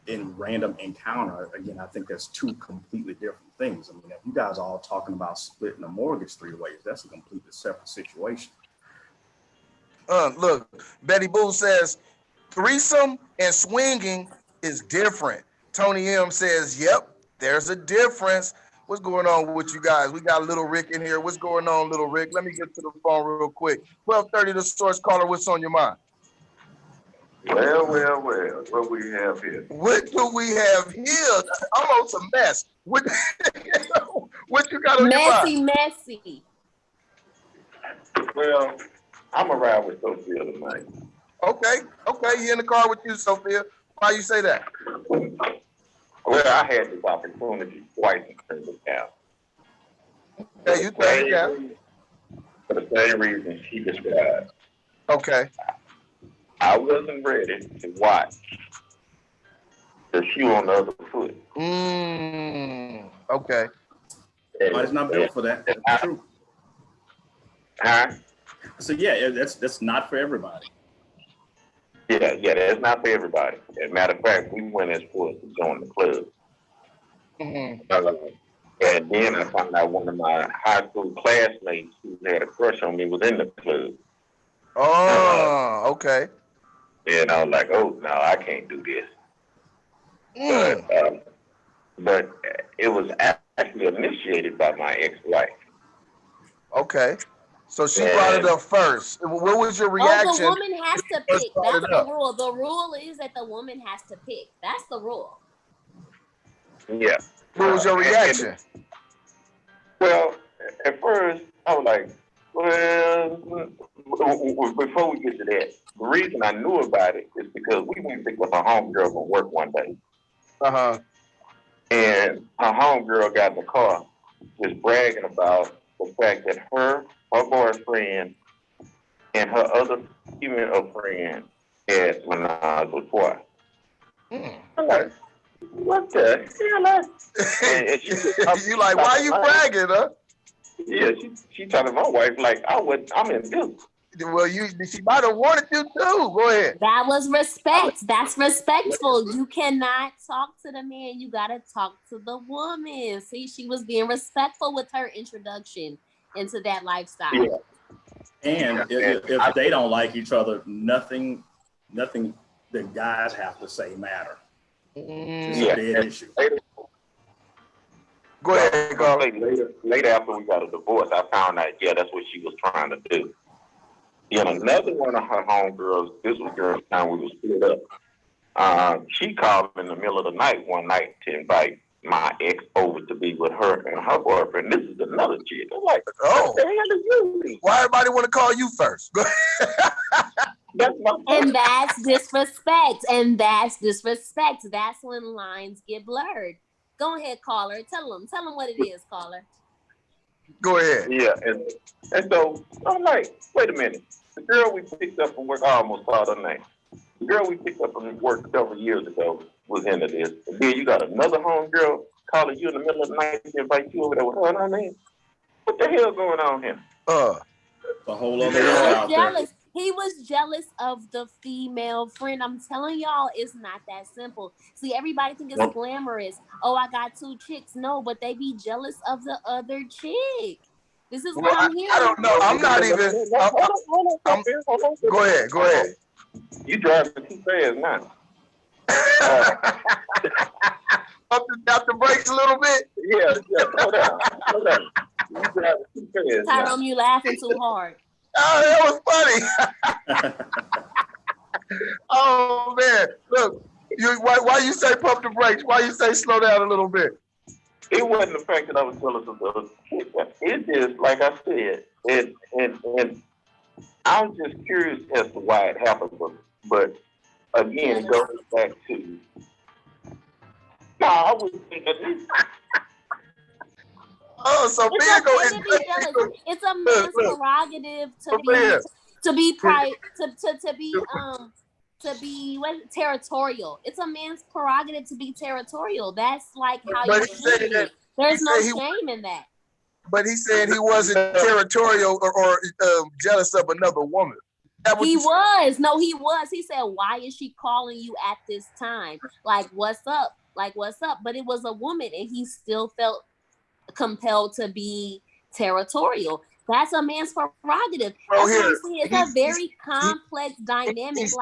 in random encounter, again, I think that's two completely different things. I mean, if you guys are all talking about splitting a mortgage 3 ways, that's a completely separate situation. Look, Betty Boo says threesome and swinging is different. Tony M says, yep, there's a difference. What's going on with you guys? We got Little Rick in here. What's going on, Little Rick? Let me get to the phone real quick. 12:30, the Source Caller. What's on your mind? Well, what we have here? What do we have here? Almost a mess. What you got on your mind? Messy. Well, I'm gonna ride with Sophia tonight. Okay, you in the car with you, Sophia. Why you say that? Well, I had this opportunity twice in Trinity County. Yeah, you think, yeah. For the same reason she described. Okay. I wasn't ready to watch the shoe on the other foot. Okay. Everybody's not built for that. That's true. Huh? So yeah, that's not for everybody. Yeah, that's not for everybody. As a matter of fact, we went as far as to join the club. And then I found out one of my high school classmates who had a crush on me was in the club. Oh, okay. And I was like, oh, no, I can't do this. But it was actually initiated by my ex-wife. Okay. So she brought it up first. What was your reaction? Oh, the woman has to pick. That's the rule. The rule is that the woman has to pick. That's the rule. Yeah. What was your reaction? Well, at first, I was like, well, before we get to that, the reason I knew about it is because we went to pick up a homegirl from work one day. And her homegirl got in the car just bragging about the fact that her boyfriend, and her other female friend had menage a trois. I'm like, what the hell? You like, why you bragging, huh? Yeah, she telling my wife, like, I'm in this. Well, she might have wanted you too. Go ahead. That was respect. That's respectful. You cannot talk to the man. You gotta talk to the woman. See, she was being respectful with her introduction into that lifestyle. Yeah. And if they don't like each other, nothing the guys have to say matter. It's a dead issue. Go ahead, go. Later after we got a divorce, I found out, that's what she was trying to do. Another one of her homegirls, this was during the time we were split up. She called in the middle of the night one night to invite my ex over to be with her and her boyfriend. This is another chick. I'm like, what the hell is you? Why everybody want to call you first? Go ahead. And that's disrespect. That's when lines get blurred. Go ahead, caller. Tell them what it is, caller. Go ahead. Yeah, and so I'm like, wait a minute. The girl we picked up from work, I almost called her name. The girl we picked up from work several years ago was into this. And then you got another homegirl calling you in the middle of the night to invite you over there with her and her name. What the hell going on here? The whole other world out there. He was jealous of the female friend. I'm telling y'all, it's not that simple. See, everybody think it's glamorous. Oh, I got 2 chicks. No, but they be jealous of the other chick. This is what I'm hearing. I don't know. I'm not even. Go ahead. You driving too fast now. Up the brakes a little bit. Yeah. Slow down. You driving too fast. Tyrone, you laughing too hard. Oh, that was funny. Oh man, look, why you say pump the brakes? Why you say slow down a little bit? It wasn't the fact that I was jealous of those. It's just like I said, and I'm just curious as to why it happened. But again, it goes back to. No, I wouldn't think that this. Oh, so it's a man's prerogative to be territorial. It's a man's prerogative to be territorial. That's like how you should be. There's no shame in that. But he said he wasn't territorial or jealous of another woman. He was. No, he was. He said, "Why is she calling you at this time? Like, what's up? But it was a woman, and he still felt compelled to be territorial. That's a man's prerogative. That's what I'm saying. It's a very complex dynamic. It's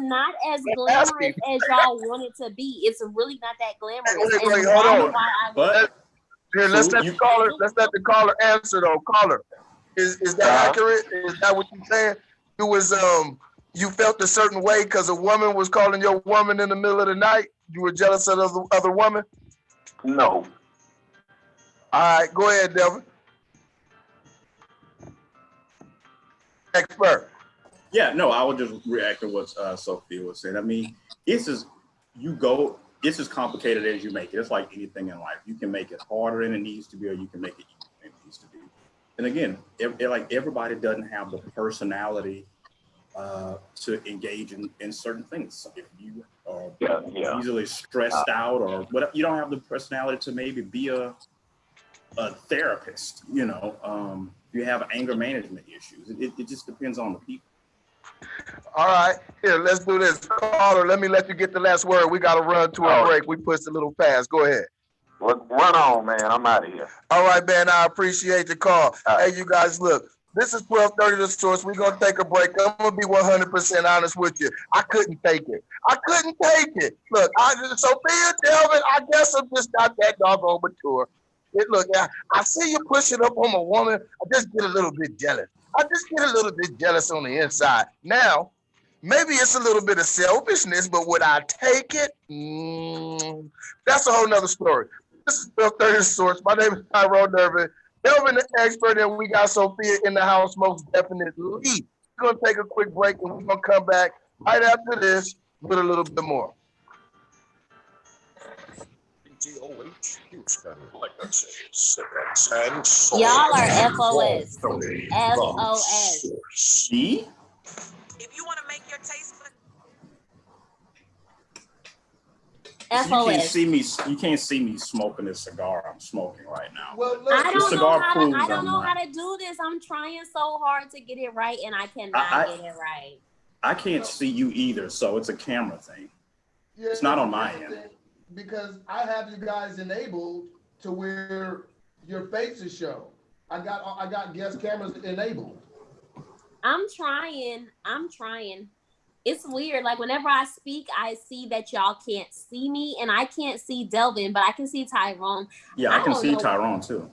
not as glamorous as y'all want it to be. It's really not that glamorous. Hold on. Let's let the caller answer though. Caller, is that accurate? Is that what you're saying? It was you felt a certain way because a woman was calling your woman in the middle of the night. You were jealous of the other woman? No. All right, go ahead, Devin. Expert. Yeah, no, I would just react to what Sophia was saying. I mean, it's as complicated as you make it. It's like anything in life. You can make it harder than it needs to be, or you can make it easier than it needs to be. And again, like everybody doesn't have the personality to engage in certain things. If you are easily stressed out or whatever, you don't have the personality to maybe be a therapist, you have anger management issues. It just depends on the people. All right, here, let's do this. Caller, let me let you get the last word. We got to run to a break. We pushed a little fast. Go ahead. Run on, man. I'm out of here. All right, man. I appreciate the call. Hey, you guys, look. This is 1230 The Source. We're going to take a break. I'm going to be 100% honest with you. I couldn't take it. Look, Sophia, Delvin, I guess I'm just not that doggone mature. Look, I see you pushing up on a woman. I just get a little bit jealous. On the inside. Now, maybe it's a little bit of selfishness, but would I take it? That's a whole nother story. This is 1230 The Source. My name is Tyrone Dervin. Delvin, the expert, and we got Sophia in the house most definitely. We're going to take a quick break, and we're going to come back right after this with a little bit more. Y'all are FOS. FOS. See? If you want to make your taste So you can't FOS. see me. You can't see me smoking this cigar I'm smoking right now. Well, look, I don't know how to. proves I don't I'm know not. how to do this. I'm trying so hard to get it right, and I cannot I- get it right. I can't see you either, so it's a camera thing. yeah, It's not on it's my different end. because I have you guys enabled to where your faces show. I got guest cameras enabled. I'm trying. It's weird. Like whenever I speak, I see that y'all can't see me, and I can't see Delvin, but I can see Tyrone. Yeah, I can don't see know. Tyrone too.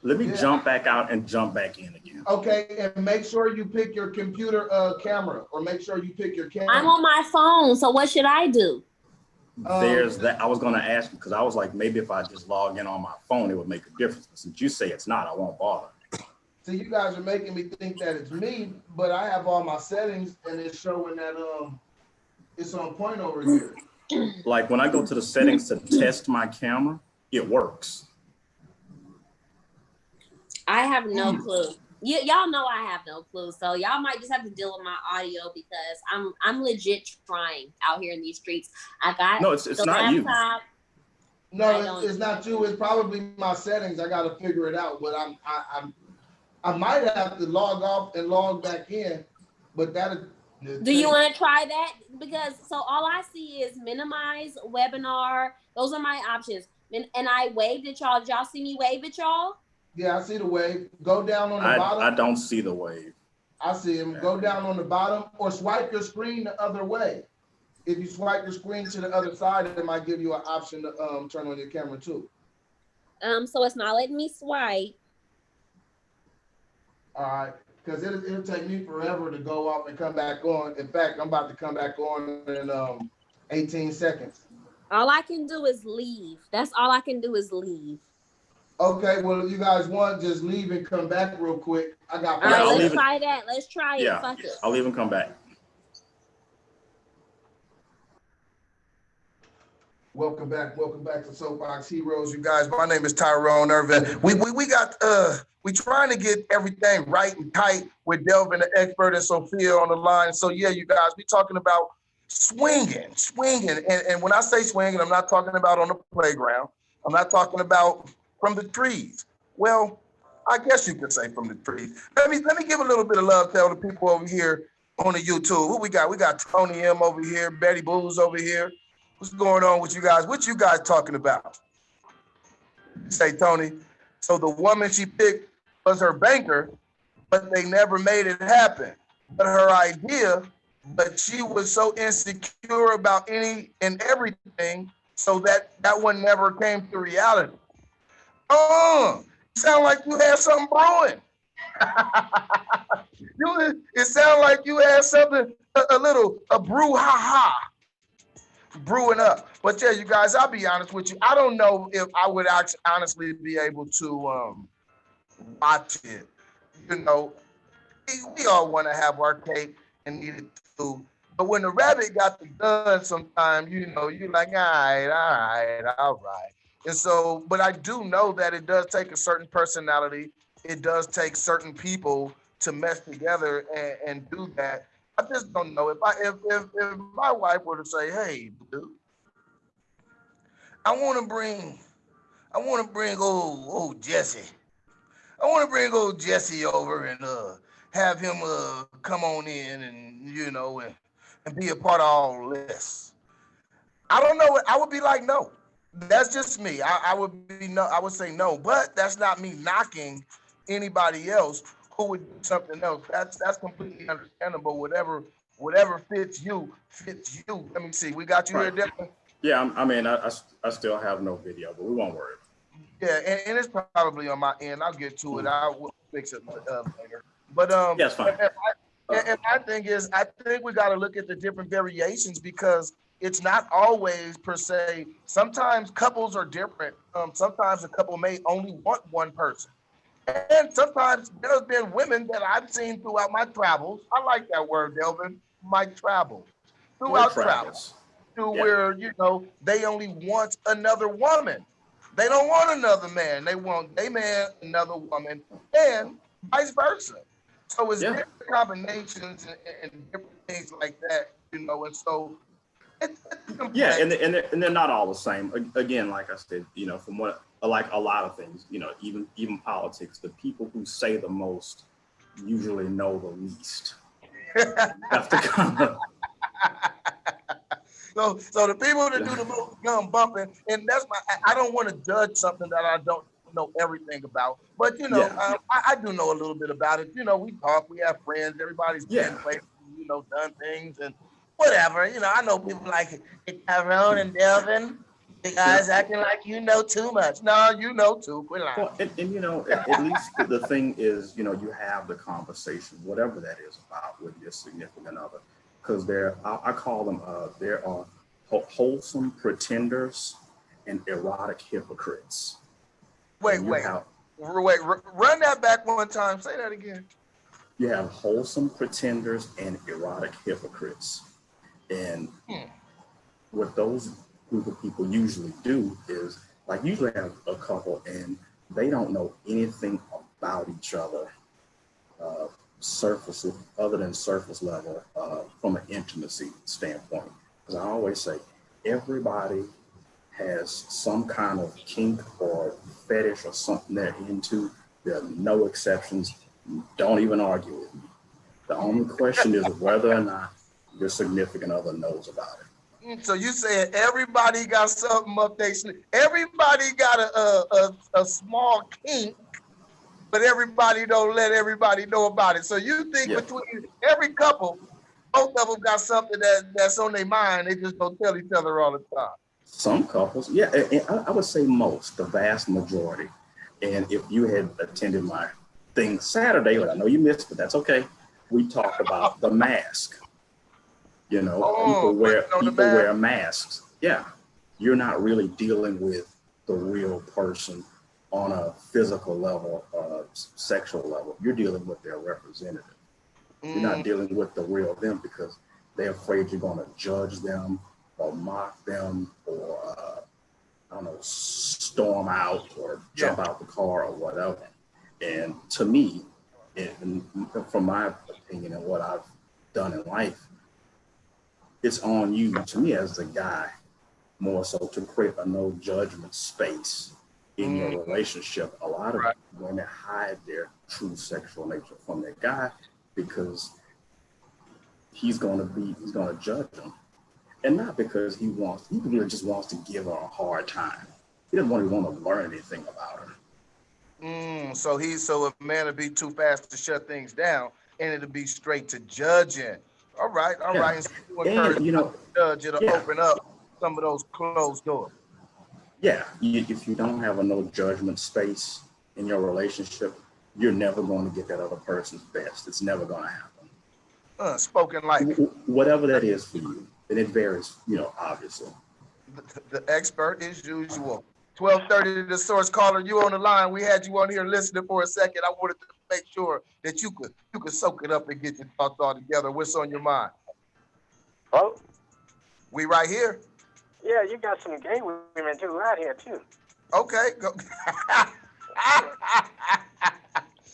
Let me Yeah. jump back out and jump back in again. Okay, and make sure you pick your computer camera, or make sure you pick your camera. I'm on my phone, so what should I do? There's that. I was going to ask you because I was like, maybe if I just log in on my phone, it would make a difference. But since you say it's not, I won't bother. So you guys are making me think that it's me, but I have all my settings and it's showing that it's on point over here. Like when I go to the settings to test my camera, it works. I have no clue. Y'all know I have no clue, so y'all might just have to deal with my audio because I'm legit trying out here in these streets. I got No, it's the not you. laptop. I No, don't- it's not you. It's probably my settings. I got to figure it out. But I might have to log off and log back in. But that. Do you want to try that? Because so all I see is minimize webinar. Those are my options. And I waved at y'all. Did y'all see me wave at y'all? Yeah, I see the wave. Go down on the bottom. I don't see the wave. I see him. Go down on the bottom or swipe your screen the other way. If you swipe your screen to the other side, it might give you an option to turn on your camera too. So it's not letting me swipe. All right, because it'll take me forever to go off and come back on. In fact, I'm about to come back on in 18 seconds. All I can do is leave. That's all I can do is leave. Okay, well, if you guys want, just leave and come back real quick. I got. All right, I'll let's leave it. try that. Let's try it. Yeah, Fuck it. I'll even come back. Welcome back to Soapbox Heroes, you guys. My name is Tyrone Irvin. We got we trying to get everything right and tight with Delvin, the expert, and Sophia on the line. So yeah, you guys, we talking about swinging, and when I say swinging, I'm not talking about on the playground. I'm not talking about from the trees. Well, I guess you could say from the trees. Let me give a little bit of love to the people over here on the YouTube. Who we got? We got Tony M over here, Betty Boo's over here. What's going on with you guys? What you guys talking about? Say, Tony. So the woman she picked was her banker, but they never made it happen. But her idea, but she was so insecure about any and everything, so that one never came to reality. Sound like you had something brewing. It sounded like you had something, a brouhaha brewing up. But yeah, you guys, I'll be honest with you. I don't know if I would actually honestly be able to watch it. You know, we all want to have our cake and eat it too. But when the rabbit got the gun, sometimes, you know, you're like, all right. And so, but I do know that it does take a certain personality. It does take certain people to mesh together and do that. I just don't know if my wife were to say, "Hey, dude, I want to bring old Jesse. I want to bring old Jesse over and have him come on in and you know and be a part of all this." I don't know. I would be like, no. That's just me. I would say no, but that's not me knocking anybody else who would do something else. That's completely understandable. Whatever fits you. Let me see. We got you Right. here, Declan? Yeah, I still have no video, but we won't worry. Yeah, and it's probably on my end. I'll get to it. I'll fix it later. But Yeah, it's fine. and my thing is, I think we got to look at the different variations because it's not always per se. Sometimes couples are different. Sometimes a couple may only want one person. And sometimes there's been women that I've seen throughout my travels. I like that word, Delvin. My travels. Throughout travels. Where, you know, they only want another woman. They don't want another man. They want a man, another woman, and vice versa. So it's different combinations and different things like that, you know. And so Yeah, and they're not all the same. Again, like I said, you know, from what like a lot of things, you know, even politics, the people who say the most usually know the least. You have to kind of. So the people that do the most gun bumping, and that's I don't want to judge something that I don't know everything about, but you know, I do know a little bit about it. You know, we talk, we have friends, everybody's been places, you know, done things and whatever. You know, I know people like Tyrone and Delvin. You guys acting like you know too much. No, you know too. Quit lying. Well, and you know, at least the thing is, you know, you have the conversation, whatever that is about with your significant other, because I call them, there are wholesome pretenders and erotic hypocrites. Wait, run that back one time. Say that again. You have wholesome pretenders and erotic hypocrites. And what those group of people usually do is, like, usually have a couple and they don't know anything about each other, other than surface level, from an intimacy standpoint. Because I always say, everybody has some kind of kink or fetish or something they're into. There are no exceptions. Don't even argue with me. The only question is whether or not your significant other knows about it. So you saying everybody got something up their sleeve. Everybody got a small kink, but everybody don't let everybody know about it. So you think between every couple, both of them got something that's on their mind. They just don't tell each other all the time. Some couples, yeah, and I would say most, the vast majority. And if you had attended my thing Saturday, but I know you missed, but that's okay. We talked about the mask. You know, people wear masks. Yeah, you're not really dealing with the real person on a physical level, sexual level. You're dealing with their representative. You're not dealing with the real them because they're afraid you're going to judge them or mock them or, I don't know, storm out or jump out the car or whatever. And to me, from my opinion and what I've done in life, it's on you, to me as a guy, more so to create a no judgment space in your relationship. A lot of women hide their true sexual nature from their guy because he's going to judge them. And not because he really just wants to give her a hard time. He doesn't really want to learn anything about her. So a man would be too fast to shut things down and it'll be straight to judging. All right. And you know, judge, it'll open up some of those closed doors. Yeah, if you don't have a no judgment space in your relationship, you're never going to get that other person's best. It's never going to happen. Spoken like whatever that is for you, and it varies, you know, obviously. The expert as usual. 12:30, the source caller. You on the line? We had you on here listening for a second. I wanted to make sure that you could soak it up and get your thoughts all together. What's on your mind? Oh, we right here. Yeah, you got some gay women too right here too. Okay, go.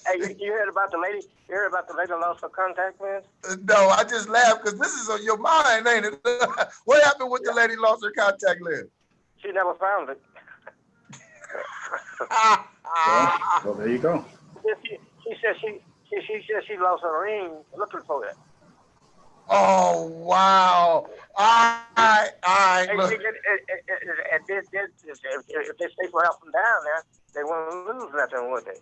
Hey, you heard about the lady? You heard about the lady lost her contact lens? No, I just laughed because this is on your mind, ain't it? What happened with the lady lost her contact lens? She never found it. Well, there you go. She said she lost her ring looking for it. Oh wow! All right. Look. If they stay for up and down there, they won't lose nothing, would they?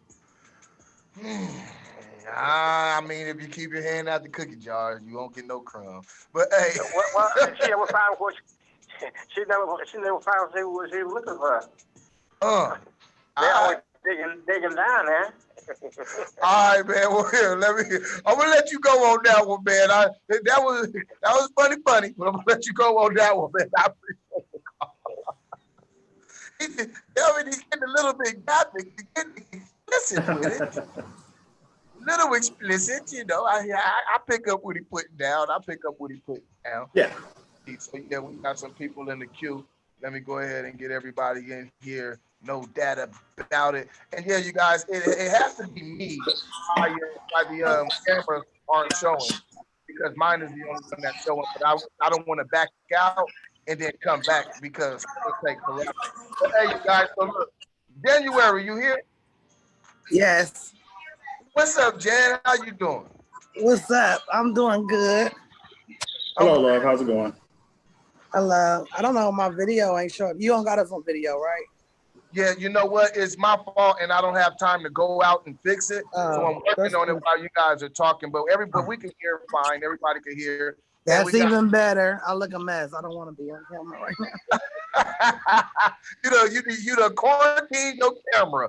I mean, if you keep your hand out the cookie jar, you won't get no crumbs. But hey, well, she never found what she never found what she was looking for. They always digging down there. All right, man. Well, here, I'm gonna let you go on that one, man. That was funny, but I'm gonna let you go on that one, man. I appreciate it. He's getting a little bit graphic. He's getting explicit with it. Little explicit, you know. I pick up what he putting down. Yeah. So yeah, we got some people in the queue. Let me go ahead and get everybody in here. No data about it. And yeah, you guys, it has to be me why the cameras aren't showing. because mine is the only one that's showing. But I don't want to back out and then come back because it'll take forever. But hey, you guys, so look, January, you here? Yes. What's up, Jan? How you doing? What's up? I'm doing good. Hello, love. How's it going? Hello. I don't know. My video ain't showing. You don't got us on video, right? Yeah, you know what? It's my fault, and I don't have time to go out and fix it. So I'm working on it while you guys are talking. But we can hear fine. Everybody can hear. That's even better. I look a mess. I don't want to be on camera right now. you the quarantine your camera.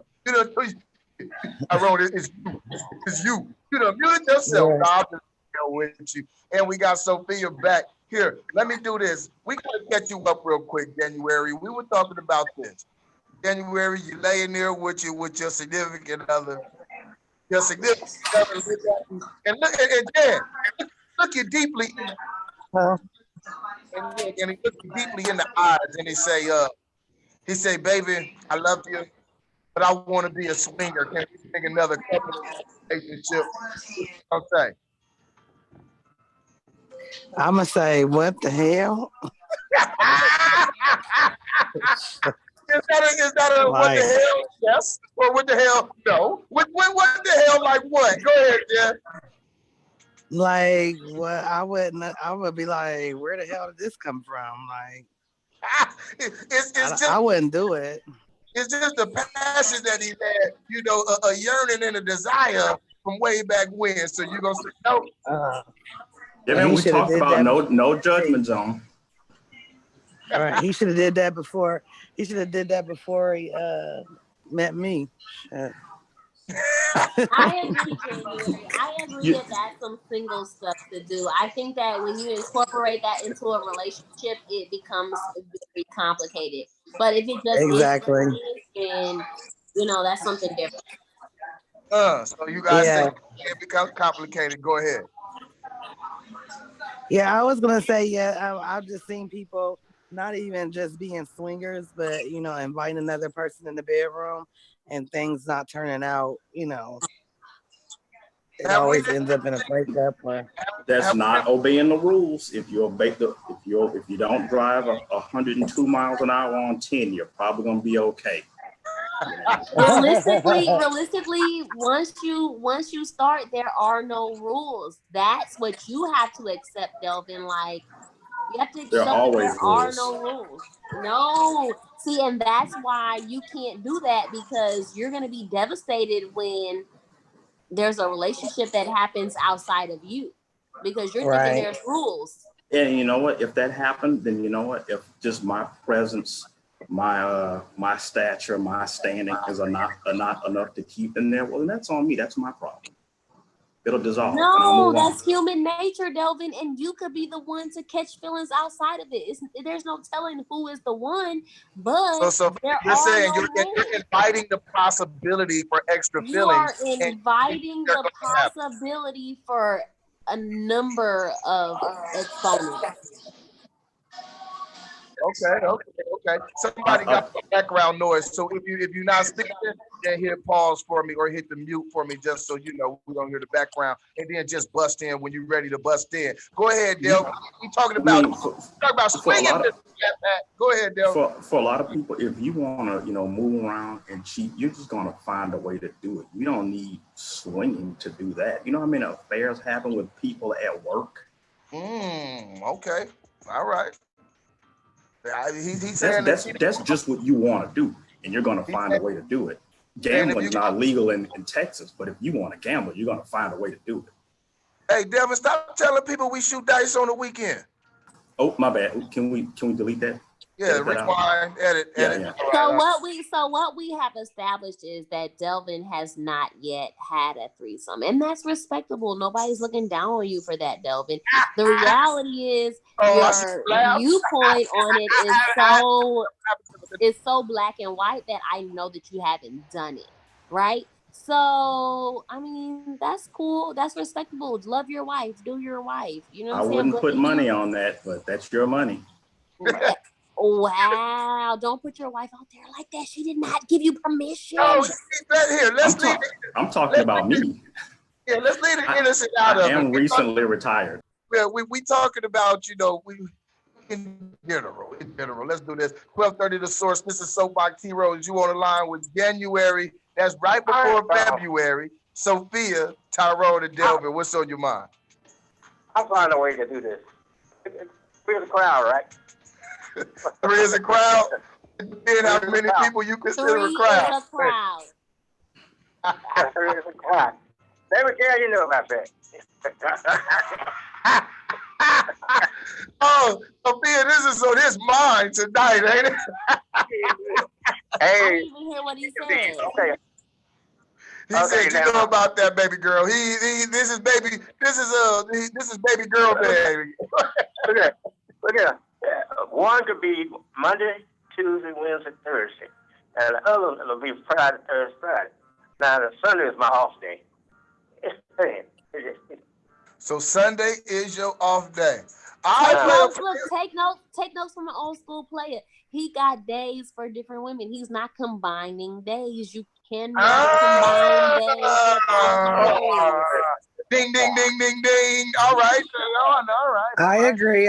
I wrote it. It's you. You done muted yourself. Yeah. I'll just deal with you. And we got Sophia back. Here, let me do this. We gotta get you up real quick, January. We were talking about this. January, you laying there with your significant other. Your significant other, and look and Jan, look you deeply in, and he look you deeply in the eyes, and he say, baby, I love you, but I want to be a swinger. Can we take another couple of relationship? I'll say. I'm gonna say, what the hell? Is that a what the hell? Yes. Or what the hell? No. What the hell? Like what? Go ahead, Jen. Like what? I would be like, where the hell did this come from? Like, I wouldn't do it. It's just the passion that he had, a yearning and a desire from way back when. So you're gonna say no. Yeah, man, we talked about no judgment zone. All right, he should have did that before. He should have did that before he met me. I agree, January. I agree that that's some single stuff to do. I think that when you incorporate that into a relationship, it becomes very complicated. But if it just exactly, then that's something different. So you guys say it becomes complicated. Go ahead. Yeah, I was gonna say I've just seen people not even just being swingers, but inviting another person in the bedroom and things not turning out. It always ends up in a breakup. That's not obeying the rules. If you don't drive 102 miles an hour on 10, you're probably gonna be okay. Realistically, once you start, there are no rules. That's what you have to accept, Delvin. Like, you have to accept there are no rules. No. See, and that's why you can't do that, because you're going to be devastated when there's a relationship that happens outside of you, because you're thinking there's rules. And you know what? If that happened, then you know what? If just my presence, my stature, my standing is not enough to keep in there, well, then that's on me. That's my problem. It'll dissolve. No, that's human nature, Delvin, and you could be the one to catch feelings outside of it. There's no telling who is the one, but so you're saying you're inviting the possibility for extra feelings. You are inviting the possibility for a number of exponents. Okay. Somebody got some background noise. So if you're not speaking, then hit pause for me or hit the mute for me, just so you know we don't hear the background, and then just bust in when you're ready to bust in. Go ahead, Del. We talking about swinging. Go ahead, Del. For a lot of people, if you want to move around and cheat, you're just gonna find a way to do it. You don't need swinging to do that. You know how many affairs happen with people at work? Okay. All right. He's saying that's just what you want to do, and you're going to find a way to do it. Gambling is not legal in Texas, but if you want to gamble, you're going to find a way to do it. Hey, Devin, stop telling people we shoot dice on the weekend. Oh, my bad. Can we delete that? Yeah, rewind, edit. Yeah. So what we have established is that Delvin has not yet had a threesome, and that's respectable. Nobody's looking down on you for that, Delvin. The reality is your viewpoint on it is so black and white that I know that you haven't done it, right? So, I mean, that's cool. That's respectable. Love your wife. Do your wife. You know what I'm saying? I wouldn't put money on that, but that's your money. Wow, don't put your wife out there like that. She did not give you permission. No, let's leave I'm talking about me. Yeah, let's leave the innocent out of it. I am recently retired. Yeah, we talking about, we in general. Let's do this. 12:30 the source. This is Soapbox Heroes. You on the line with January. That's right before February. Sophia, Tyrone, and Delvin. What's on your mind? I'll find a way to do this. We're the crowd, right? 3 is a crowd. Depending how many people you consider a crowd. 3 is a crowd. 3 is a crowd. Never care, you know about that. Oh, Sophia, this is on his mind tonight, ain't it? I Hey, didn't even hear what he said. okay. He said, you know about that baby girl. This is baby girl, baby. Look at one could be Monday, Tuesday, Wednesday, Thursday, and the other one will be Friday, Thursday, Friday. Now the Sunday is my off day. So Sunday is your off day. Take notes from an old school player. He got days for different women. He's not combining days. You cannot combine days. Ding, ding, ding, ding, ding. All right. All right. I agree.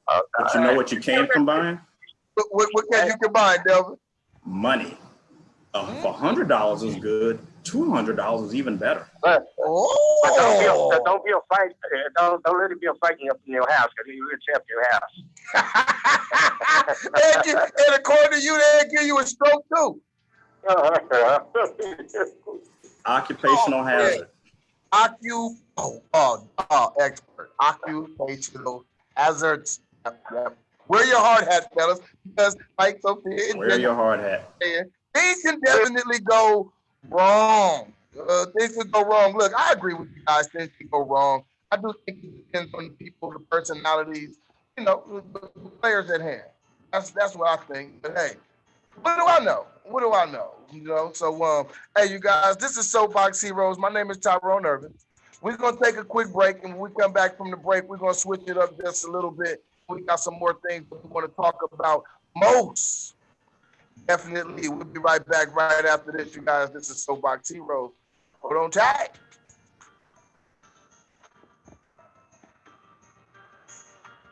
But you know what you can combine? What can you combine, Delvin? Money. $100 is good. $200 is even better. But don't be a fight. Don't let it be a fighting up in your house, because you will tear up your house. And according to you, they'll give you a stroke too. Occupational hazard. Expert. Occupational hazards. Yep. Wear your hard hat, fellas, because like Sophia, wear your hard hat. Things can definitely go wrong. Things could go wrong. Look, I agree with you guys. Things can go wrong. I do think it depends on the people, the personalities, the players at hand. That's what I think. But hey, what do I know? So hey, you guys, this is Soapbox Heroes. My name is Tyrone Irvin. We're gonna take a quick break, and when we come back from the break, we're gonna switch it up just a little bit. We got some more things that we want to talk about. Most definitely, we'll be right back right after this, you guys. This is Soapbox Heroes. Hold on tight.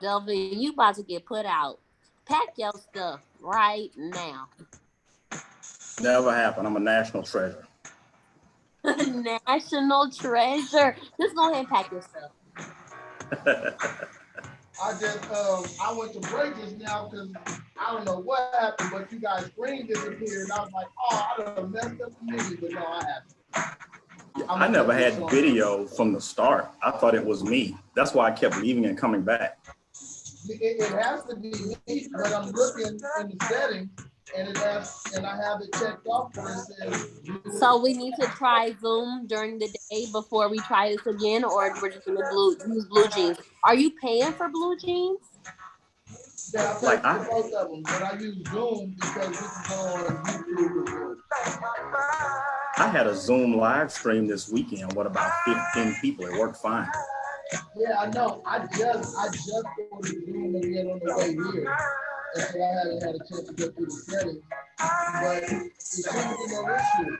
Delvin, you about to get put out. Pack your stuff right now. Never happened. I'm a national treasure. National treasure. Just go ahead and pack your stuff. I went to break just now because I don't know what happened, but you guys' screen disappeared. And I was like, I done messed up the movie, but no, I haven't. I never had video from the start. I thought it was me. That's why I kept leaving and coming back. It has to be me, but I'm looking in the settings, and I have it checked off where it says. So we need to try Zoom during the day before we try this again, or we're just gonna use Blue Jeans. Are you paying for Blue Jeans? Yeah, I pay for both of them, but I use Zoom because this is on YouTube. I had a Zoom live stream this weekend with about 15 people. It worked fine. Yeah, I know. I just go to Zoom again on the way here. And so I haven't had a chance to go through the settings. But it shouldn't be no issue.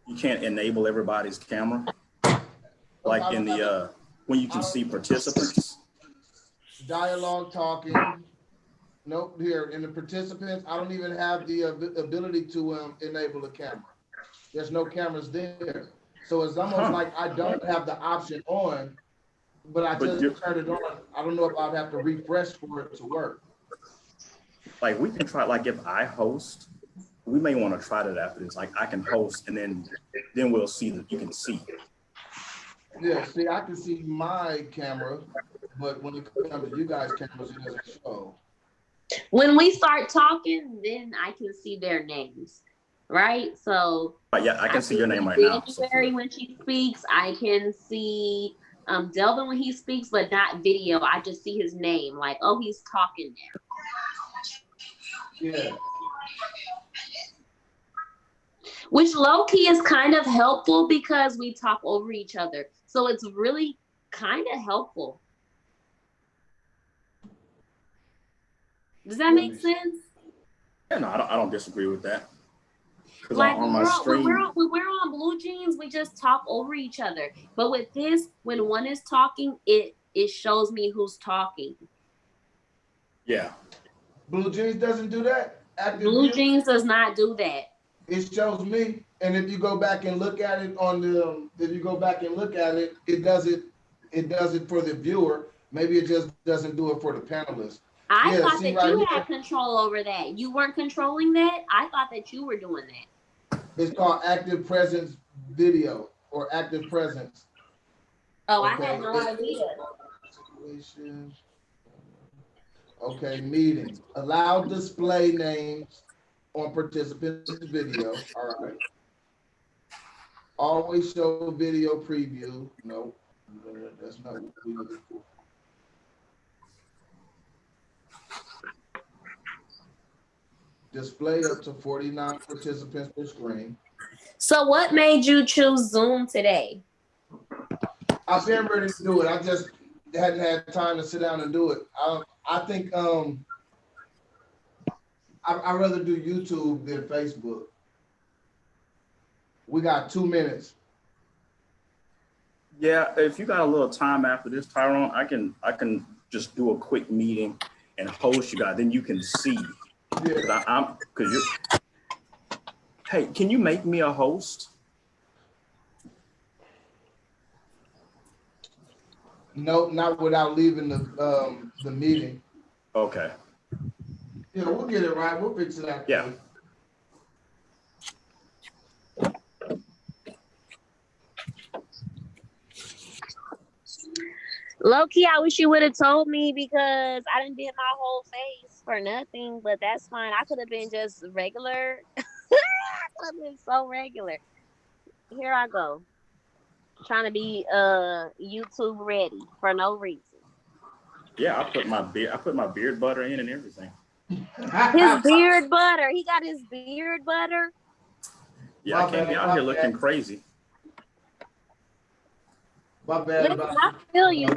You can't enable everybody's camera. Like in the, when you can see participants. Dialogue talking. Nope, here in the participants, I don't even have the ability to enable a camera. There's no cameras there. So it's almost like I don't have the option on, but I just turned it on. I don't know if I'd have to refresh for it to work. Like we can try, like if I host, we may want to try that after this. Like I can host and then we'll see that you can see. Yeah, see, I can see my camera, but when it comes to you guys' cameras, it doesn't show. When we start talking, then I can see their names, right? So yeah, I can see your name right now. January when she speaks, I can see Delvin when he speaks, but not video. I just see his name, like, oh, he's talking there. Yeah. Which low key is kind of helpful because we talk over each other. So it's really kind of helpful. Does that make sense? Yeah, no, I don't disagree with that. Because Like on my stream, when we're on Blue Jeans, we just talk over each other. But with this, when one is talking, it shows me who's talking. yeah. Blue Jeans doesn't do that. Active Blue View, Jeans does not do that. it shows me, and if you go back and look at it on the, it does it for the viewer. Maybe it just doesn't do it for the panelists. I Yeah, thought see that right you here? had control over that. You weren't controlling that. I thought that you were doing that. It's called active presence video or active presence. Oh, I Okay. had no idea. Situation. Okay, meeting. Allow display names on participants' video. All right. Always show video preview. No, that's not what we're looking for. Display up to 49 participants per screen. So what made you choose Zoom today? I've been ready to do it. I just hadn't had time to sit down and do it. I think I'd rather do YouTube than Facebook. We got 2 minutes. Yeah, if you got a little time after this, Tyrone, I can just do a quick meeting and host you guys. Then you can see. Yeah. Hey, can you make me a host? No, not without leaving the meeting. Okay. Yeah, we'll get it right. We'll fix it out. Yeah. Low key, I wish you would have told me because I didn't did my whole face for nothing, but that's fine. I could have been just regular. I could have been so regular. Here I go. Trying to be YouTube ready for no reason. Yeah, I put my beard butter in and everything. His beard butter. He got his beard butter. Yeah, I can't be out here looking crazy. My bad. Listen, I feel you.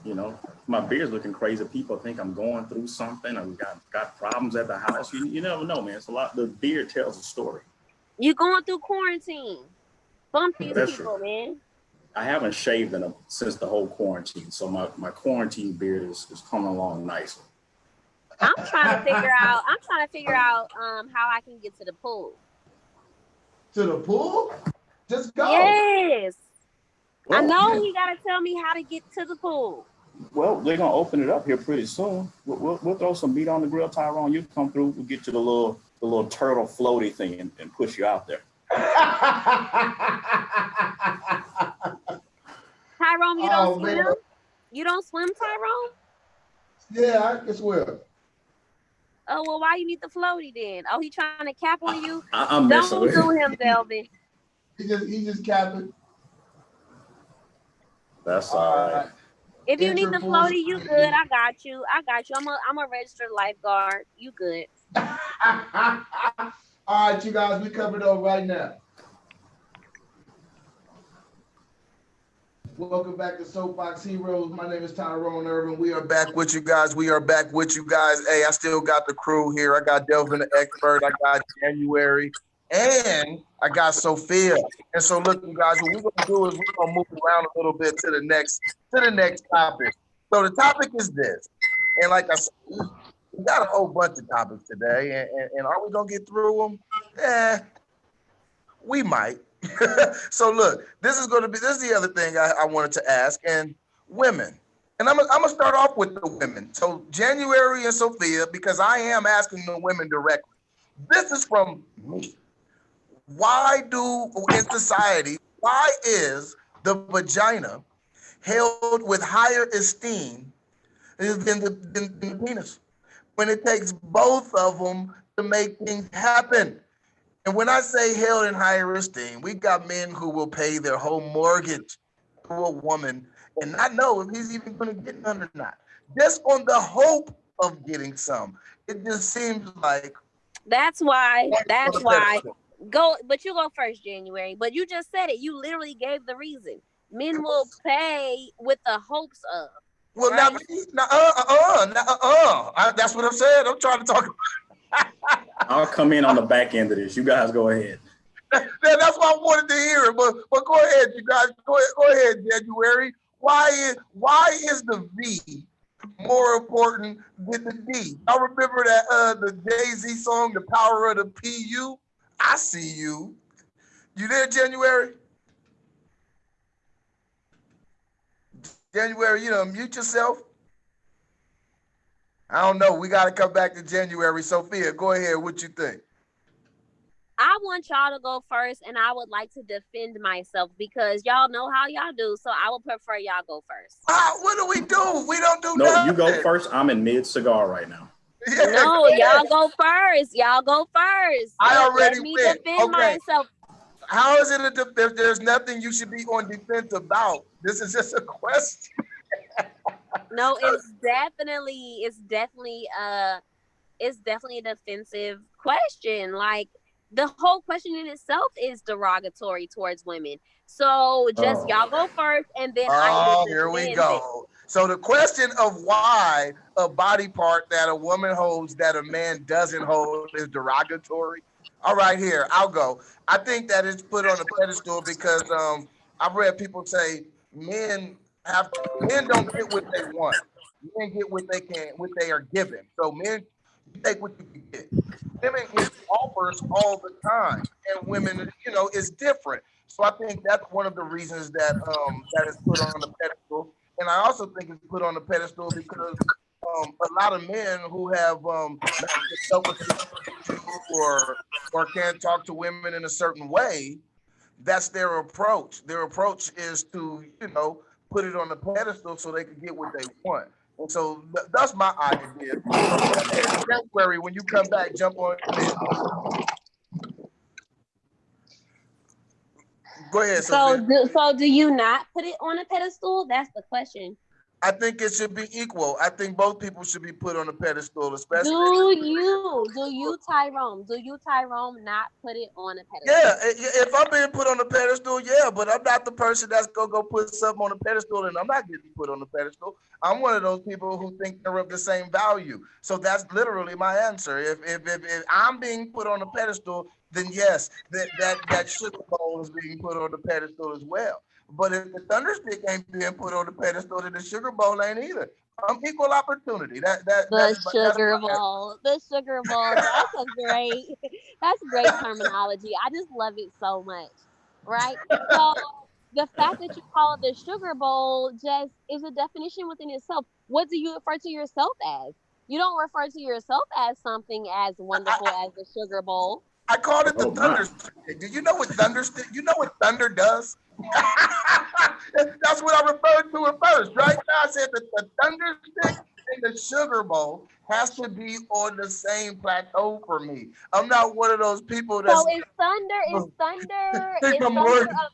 You know, my beard's looking crazy. People think I'm going through something or we got problems at the house. You never know, man. It's a lot. The beard tells a story. You going through quarantine. Bump these That's people, true. man. I haven't shaved since the whole quarantine, so my quarantine beard is coming along nicely. I'm trying to figure out how I can get to the pool. To the pool? Just go. Yes. Well, I know you gotta tell me how to get to the pool. Well, they're gonna open it up here pretty soon. We'll throw some meat on the grill, Tyrone. You come through, we'll get you the little turtle floaty thing and push you out there. Tyrone, you don't swim? Man. You don't swim, Tyrone? Yeah, I can swim. Oh, well, why you need the floaty then? Oh, he trying to cap on you? I'm messing Don't with do him. him, Delvin. He just capping. That's all right. If you need the Interval floaty, you screen. good. I got you. I'm a registered lifeguard. You good. All right, you guys, we covered over right now. Welcome back to Soapbox Heroes. My name is Tyrone Irvin. We are back with you guys. Hey, I still got the crew here. I got Delvin the expert. I got January. And I got Sophia. And so look, you guys, what we're gonna do is we're gonna move around a little bit to the next topic. So the topic is this. And like I said, we got a whole bunch of topics today. And are we gonna get through them? We might. So look, this is the other thing I wanted to ask. And women. And I'm gonna start off with the women. So January and Sophia, because I am asking the women directly. This is from me. Why is the vagina held with higher esteem than the penis when it takes both of them to make things happen? And when I say held in higher esteem, we got men who will pay their whole mortgage to a woman and not know if he's even going to get none or not, just on the hope of getting some. It just seems like That's why. But you go first, January. But you just said it. You literally gave the reason. Men will pay with the hopes of. Well, right? that's what I'm saying. I'm trying to talk. I'll come in on the back end of this. You guys go ahead. That's what I wanted to hear. But go ahead, you guys. Go ahead, January. Why is the V more important than the D? I remember that the Jay-Z song, "The Power of the PU." I see you. You there, January? January, mute yourself. I don't know. We got to come back to January. Sophia, go ahead. What you think? I want y'all to go first, and I would like to defend myself because y'all know how y'all do. So I would prefer y'all go first. What do? We don't do No, nothing. you go first. I'm in mid cigar right now. Yeah, No, y'all go first. Y'all go first. I already Let me went. defend Okay. myself. How is it if there's nothing you should be on defense about? This is just a question. No, it's definitely a defensive question. Like the whole question in itself is derogatory towards women. So just y'all go first, and then I will here we defend go. So the question of why a body part that a woman holds that a man doesn't hold is derogatory. All right, here I'll go. I think that it's put on a pedestal because I've read people say men don't get what they want. Men get what they are given. So men take what you can get. Women get offers all the time, and women, is different. So I think that's one of the reasons that that is put on the pedestal. And I also think it's put on the pedestal because a lot of men who have or can't talk to women in a certain way, that's their approach. Their approach is to, put it on the pedestal so they can get what they want. And so that's my idea. January, when you come back, jump on in. Go ahead, Sophia. So do you not put it on a pedestal? That's the question. I think it should be equal. I think both people should be put on a pedestal, especially. Do you, Tyrone? Do you, Tyrone, not put it on a pedestal? Yeah, if I'm being put on a pedestal, yeah, but I'm not the person that's gonna go put something on a pedestal and I'm not getting put on a pedestal. I'm one of those people who think they're of the same value. So that's literally my answer. If I'm being put on a pedestal, then yes, that sugar bowl is being put on the pedestal as well. But if the thunderstick ain't being put on the pedestal, then the sugar bowl ain't either. Equal opportunity. The sugar bowl. That's great terminology. I just love it so much, right? So the fact that you call it the sugar bowl just is a definition within itself. What do you refer to yourself as? You don't refer to yourself as something as wonderful as the sugar bowl. I called it the thunderstick. Do you know what thunderstick? You know what thunder does? That's what I referred to at first, right? Now I said that the thunderstick and the sugar bowl has to be on the same plateau for me. I'm not one of those people that's. So is thunder a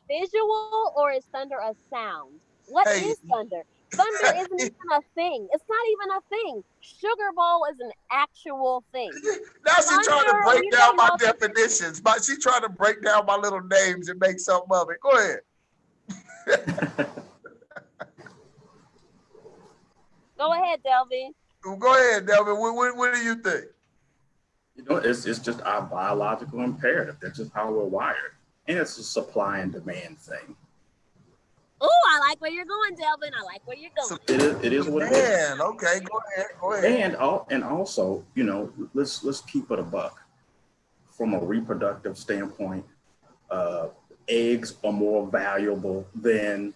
visual or is thunder a sound? What is thunder? Thunder isn't even a thing. It's not even a thing. Sugar bowl is an actual thing. Now she's trying to break down my definitions. She's trying to break down my little names and make something of it. Go ahead. Go ahead, Delvin. Go ahead, Delvin. What do you think? It's just our biological imperative. That's just how we're wired. And it's a supply and demand thing. Oh, I like where you're going, Delvin. I like where you're going. It is what it is. Okay, go ahead. And also, let's keep it a buck. From a reproductive standpoint, eggs are more valuable than,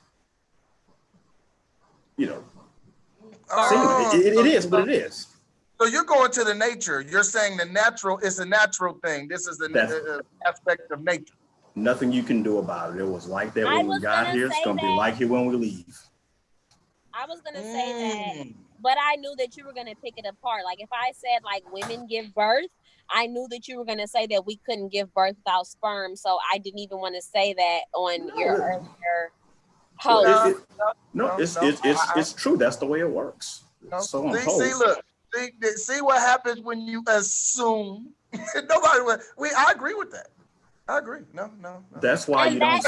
semen. It is what it is. So you're going to the nature. You're saying the natural is a natural thing. This is the aspect of nature. Nothing you can do about it. It was like that when we got here. It's going to be like it when we leave. I was going to say that, but I knew that you were going to pick it apart. Like if I said like women give birth, I knew that you were going to say that we couldn't give birth without sperm. So I didn't even want to say that on your earlier post. It's true. That's the way it works. So I'm told. See what happens when you assume. I agree with that. I agree. No. That's why and that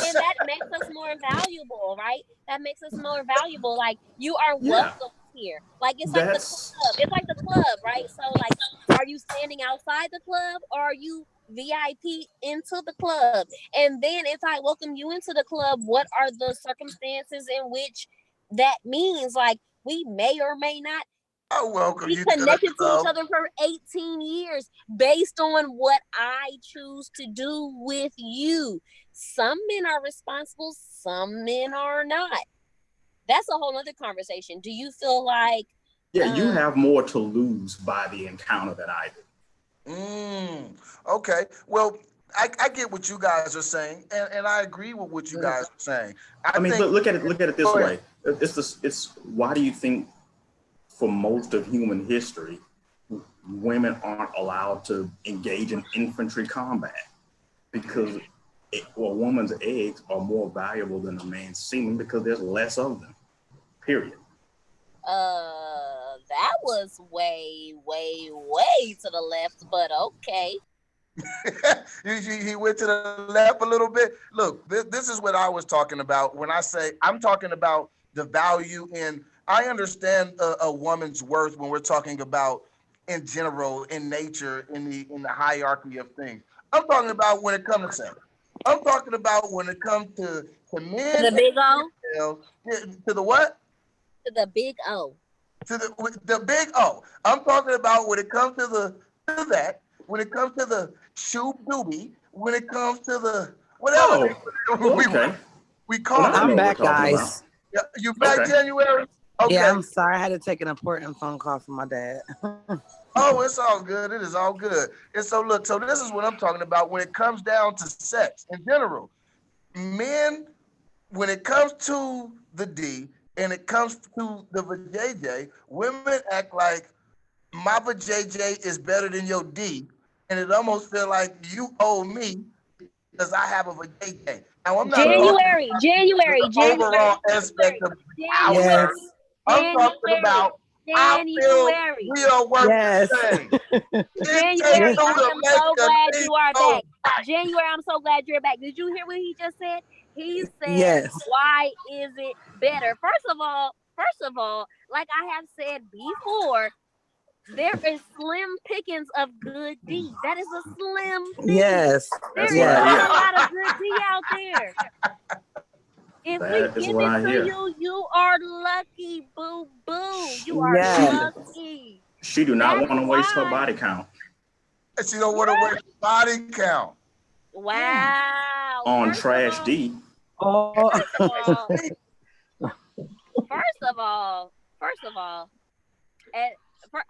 makes us more valuable, right? That makes us more valuable. Like you are welcome here. Like it's like the club. It's like the club, right? So like Are you standing outside the club or are you VIP into the club? And then if I welcome you into the club, what are the circumstances in which that means? Like, we may or may not I welcome be you to the connected to each club. other for 18 years based on what I choose to do with you. Some men are responsible, some men are not. That's a whole other conversation. Do you feel like Yeah, you have more to lose by the encounter than I do. Okay. Well, I get what you guys are saying, and I agree with what you guys are saying. I mean, but look at it this way. It's why do you think for most of human history, women aren't allowed to engage in infantry combat? Because a woman's eggs are more valuable than a man's semen because there's less of them. Period. That was way to the left, but okay. He went to the left a little bit. Look, this is what I was talking about when I say I'm talking about the value in. I understand a woman's worth when we're talking about in general, in nature, in the hierarchy of things. I'm talking about when it comes to sex. I'm talking about when it comes to men. To the big O. To the what? To the big O. To the big O. I'm talking about when it comes to that. When it comes to the shoe doobie. When it comes to the whatever. Okay. We call it. I'm back, guys. Yeah, you back, January? Okay. Yeah, I'm sorry. I had to take an important phone call from my dad. Oh, it's all good. It is all good. And so look, so this is what I'm talking about when it comes down to sex in general. Men, when it comes to the D and it comes to the vajayjay, women act like my vajayjay is better than your D, and it almost feel like you owe me because I have a vajayjay. Now I'm not January. overall aspect of power. Yes. I'm talking about I feel we are worth the same. January, I'm so glad you are back. January, I'm so glad you're back. Did you hear what he just said? He said, yes. Why is it better? First of all, like I have said before, there is slim pickings of good D. That is a slim thing. Yes. There's not a lot of good D out there. If That we is give what it I to hear. you, you are lucky, boo boo. You are lucky. She do not want to waste her body count. She don't want to waste her body count. Wow. On trash D. Oh. First of all,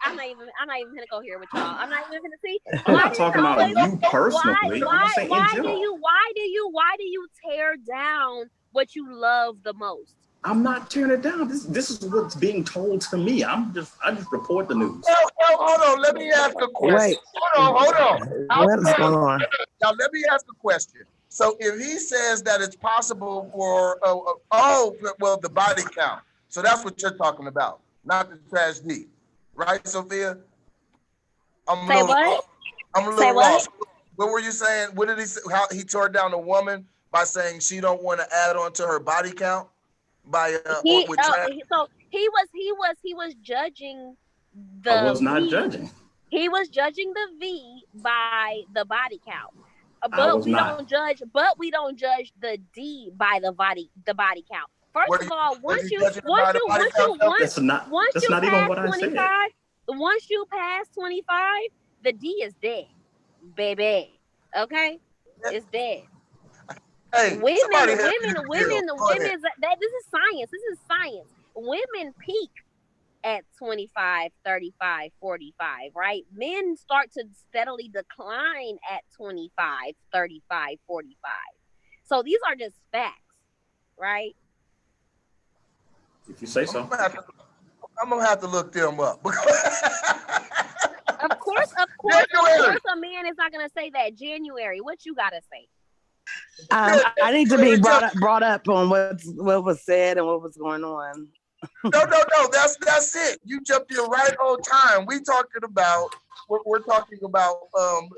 I'm not even gonna go here with y'all. I'm not even gonna see. I'm not talking about you personally. Why do you tear down what you love the most? I'm not tearing it down. This is what's being told to me. I just report the news. Hold on. Let me ask a question. Wait. Hold on. What's going on? Now let me ask a question. So if he says that it's possible for the body count. So that's what you're talking about, not the trash D. Right, Sophia? I'm a little lost. What were you saying? What did he say? How he tore down a woman by saying she don't want to add on to her body count by so he was judging the I was not V. judging. He was judging the V by the body count. But we don't judge the D by the body count. First of all, once you pass 25, the D is dead, baby. Okay, it's dead. Hey, women. This is science. Women peak at 25, 35, 45, right? Men start to steadily decline at 25, 35, 45. So these are just facts, right? If you say so. I'm gonna have to look them up. Of course, a man is not gonna say that. January, what you gotta say? I need to be brought up on what was said and what was going on. No. That's it. You jumped in right on time. We're talking about.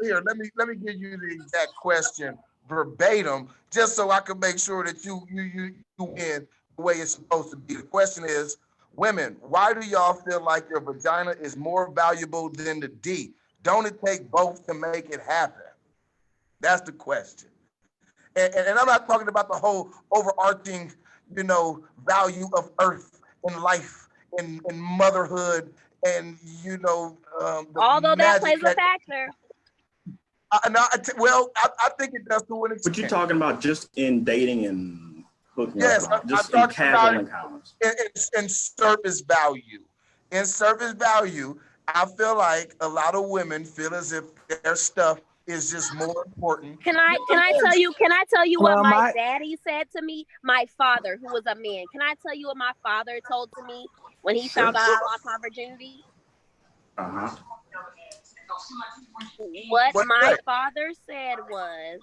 Here, let me give you the exact question verbatim, just so I can make sure that you win the way it's supposed to be. The question is, women, why do y'all feel like your vagina is more valuable than the D? Don't it take both to make it happen? That's the question. And I'm not talking about the whole overarching, value of earth and life and motherhood and, although that plays a factor. I think it does to an extent. But you're talking about just in dating and hooking yes, up, just I'm in casual encounters. In service value. In service value, I feel like a lot of women feel as if their stuff is just more important. Can I tell you what my daddy said to me? My father, who was a man. Can I tell you what my father told to me when he found out I lost my virginity? Uh-huh. What my father said was,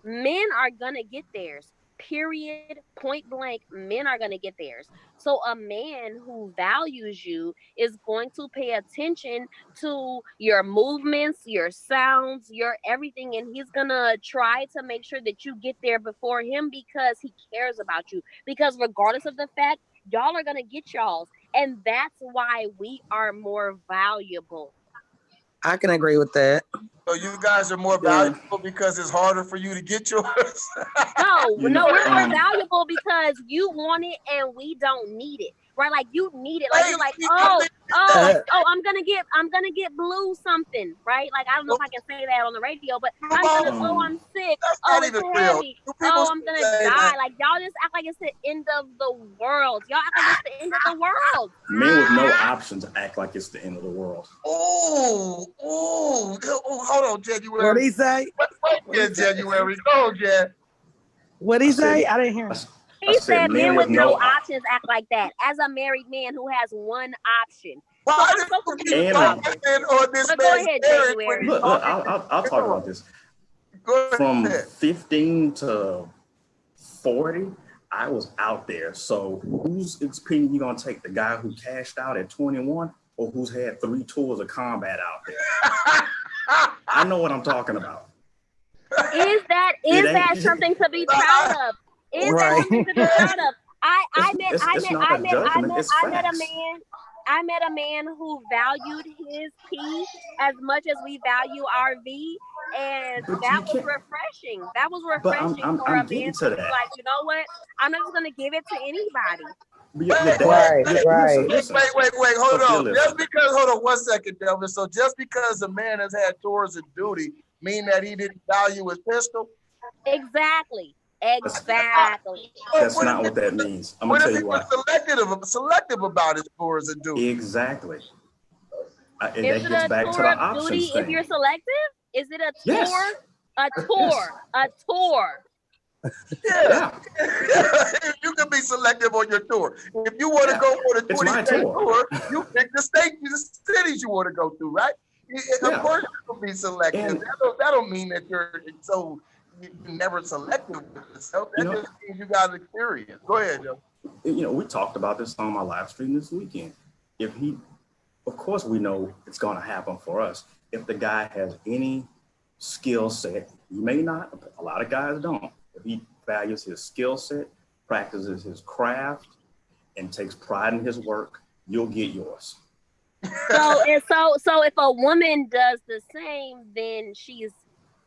men are gonna get theirs. Period. Point blank. Men are gonna get theirs. So a man who values you is going to pay attention to your movements, your sounds, your everything, and he's gonna try to make sure that you get there before him because he cares about you. Because regardless of the fact, y'all are gonna get y'all's, and that's why we are more valuable. I can agree with that. So you guys are more valuable because it's harder for you to get yours? No, we're more valuable because you want it and we don't need it. Right? Like you need it. Like you're like, I'm gonna get Blue something, right? Like I don't know if I can say that on the radio, but I'm sick. It's heavy. I'm gonna die. Like y'all just act like it's the end of the world. Y'all act like it's the end of the world. Men with no options act like it's the end of the world. Hold on, January. What'd he say? Yeah, January. Go, Jan. What'd he say? I didn't hear him. He said men with no options act like that. As a married man who has one option. Go ahead, January. Look, I'll talk about this. From 15 to 40, I was out there. So whose opinion you gonna take? The guy who cashed out at 21 or who's had 3 tours of combat out there? I know what I'm talking about. Is that something to be proud of? Is that something to be proud of? I met a man who valued his pee as much as we value our V, and that was refreshing. That was refreshing for a man to be like, you know what? I'm not just gonna give it to anybody. Right. Wait, hold on. 1 second, Delvin. So just because a man has had tours of duty mean that he didn't value his pistol? Exactly. That's not what that means. I'm gonna tell you why. Selective about his tours of duty. Exactly. And that gets back to the options thing. If you're selective, is it a tour? Yes. A tour. Yeah. You can be selective on your tour. If you want to go for the 20-state tour, you pick the cities you want to go through, right? Of course, you can be selective. That don't mean that you're never selective with yourself. That just means you got experience. Go ahead, Joe. We talked about this on my live stream this weekend. Of course, we know it's going to happen for us. If the guy has any skill set, he may not. A lot of guys don't. If he values his skill set, practices his craft, and takes pride in his work, you'll get yours. So if a woman does the same, then she's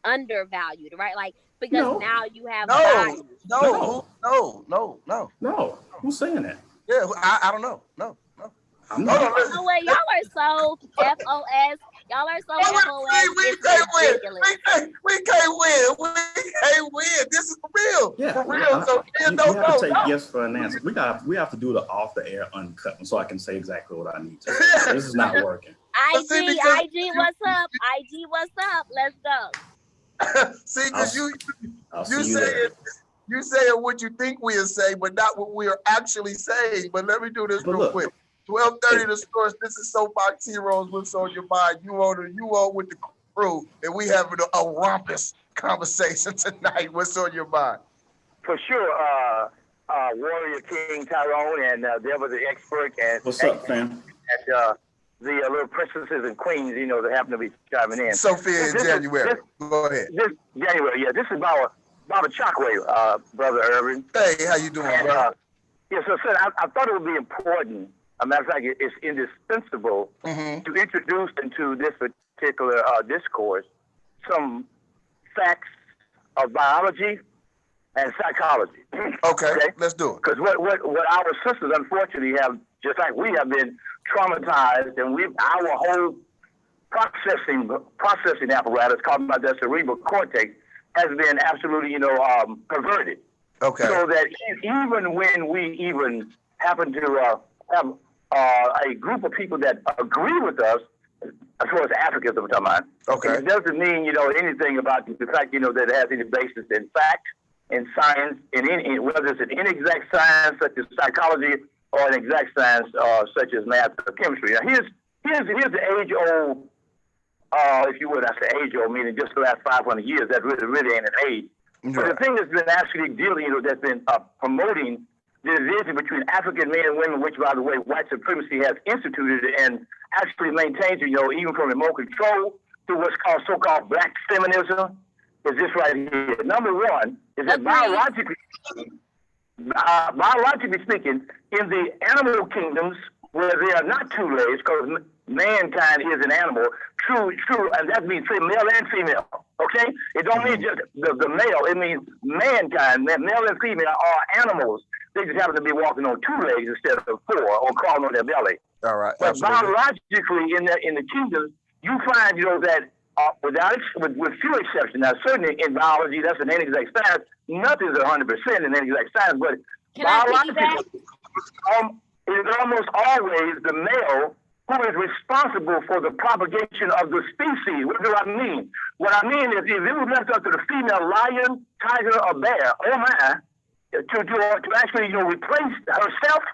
undervalued, right? Like because now you have value. No. Who's saying that? Yeah, I don't know. No. I'm not. No way, y'all are so FOS. Y'all are so FOS. We can't win. We can't win. This is for real. Yeah. For real. So you have to take yes for an answer. We have to do the off the air uncut so I can say exactly what I need to. This is not working. IG, what's up? IG, what's up? Let's go. See, because you saying what you think we'll say, but not what we are actually saying. But let me do this real quick. 12:30 the source. This is Soapbox Heroes. What's on your mind? You on with the crew, and we having a rompous conversation tonight. What's on your mind? For sure, Warrior King Tyrone and there was the expert and what's up, fam? And the little princesses and queens, that happen to be chiming in. Sophia and January. Go ahead. This January, this is Baba Chakwe, Brother Irvin. Hey, how you doing, bro? So I thought it would be important a matter of fact, it's indispensable to introduce into this particular discourse some facts of biology and psychology. Okay, let's do it. Because what our sisters unfortunately have, just like we have been traumatized, and our whole processing apparatus called by the cerebral cortex has been absolutely, perverted. Okay. So that even when we even happen to have a group of people that agree with us, as far as Africans I'm talking about, okay, it doesn't mean, anything about the fact, that it has any basis in fact, in science, in whether it's an inexact science such as psychology or an exact science such as math or chemistry. Now here's the age-old, if you would, I say age-old, meaning just the last 500 years. That really ain't an age. Right. But the thing that's been actually dealing, that's been promoting the division between African men and women, which, by the way, white supremacy has instituted and actually maintains, even from remote control to what's called so-called black feminism, is this right here. Number one is that biologically speaking, in the animal kingdoms where there are not two legs, because mankind is an animal, true, and that means male and female. Okay, it don't mean just the male. It means mankind, male and female are animals. They just happen to be walking on two legs instead of four, or crawling on their belly. All right. But biologically, in the kingdoms, you find that with few exceptions. Now, certainly in biology, that's an inexact science. Nothing's 100% an inexact science, but biologically, it is almost always the male who is responsible for the propagation of the species. What do I mean? What I mean is, if it was left up to the female lion, tiger, or bear, to actually replace herself,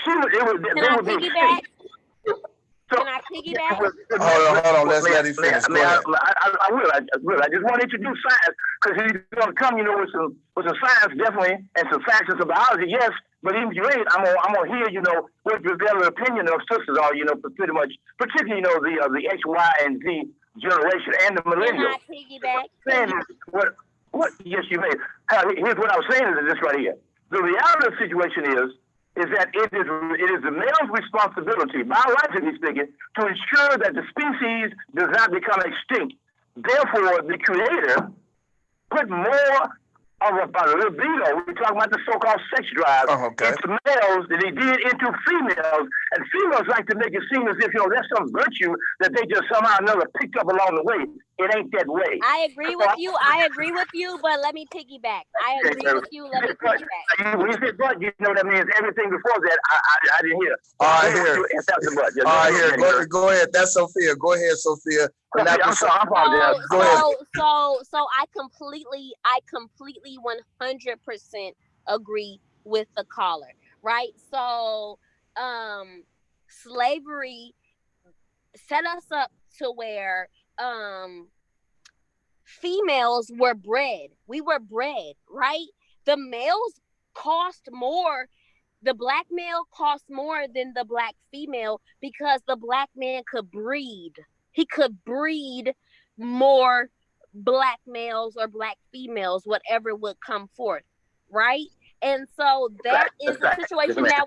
they would be extinct. So, can I piggyback? Hold on. Let's let him finish. I will. I just want to introduce science, because he's going to come, with some science, definitely, and some facts and some biology, yes. But even if you ain't, I'm gonna hear, what the prevailing opinion of sisters are, pretty much, particularly, the X, Y, and Z generation and the millennials. Can I piggyback? What? Yes, you may. Here's what I was saying is this right here. The reality of the situation is that it is the male's responsibility, biologically speaking, to ensure that the species does not become extinct. Therefore, the Creator put more of a libido, we're talking about the so-called sex drive, into males than he did into females. And females like to make it seem as if, that's some virtue that they just somehow or another picked up along the way. It ain't that way. I agree with you, but let me piggyback. Let me piggyback. When you say but, that means everything before that, I didn't hear. All right, here. Go ahead. That's Sophia. Go ahead, Sophia. I'm sorry, I apologize. Go ahead. So I completely 100% agree with the caller, right? So slavery set us up to where females were bred. We were bred, right? The males cost more. The black male cost more than the black female because the black man could breed. He could breed more black males or black females, whatever would come forth, right? And so that is the situation that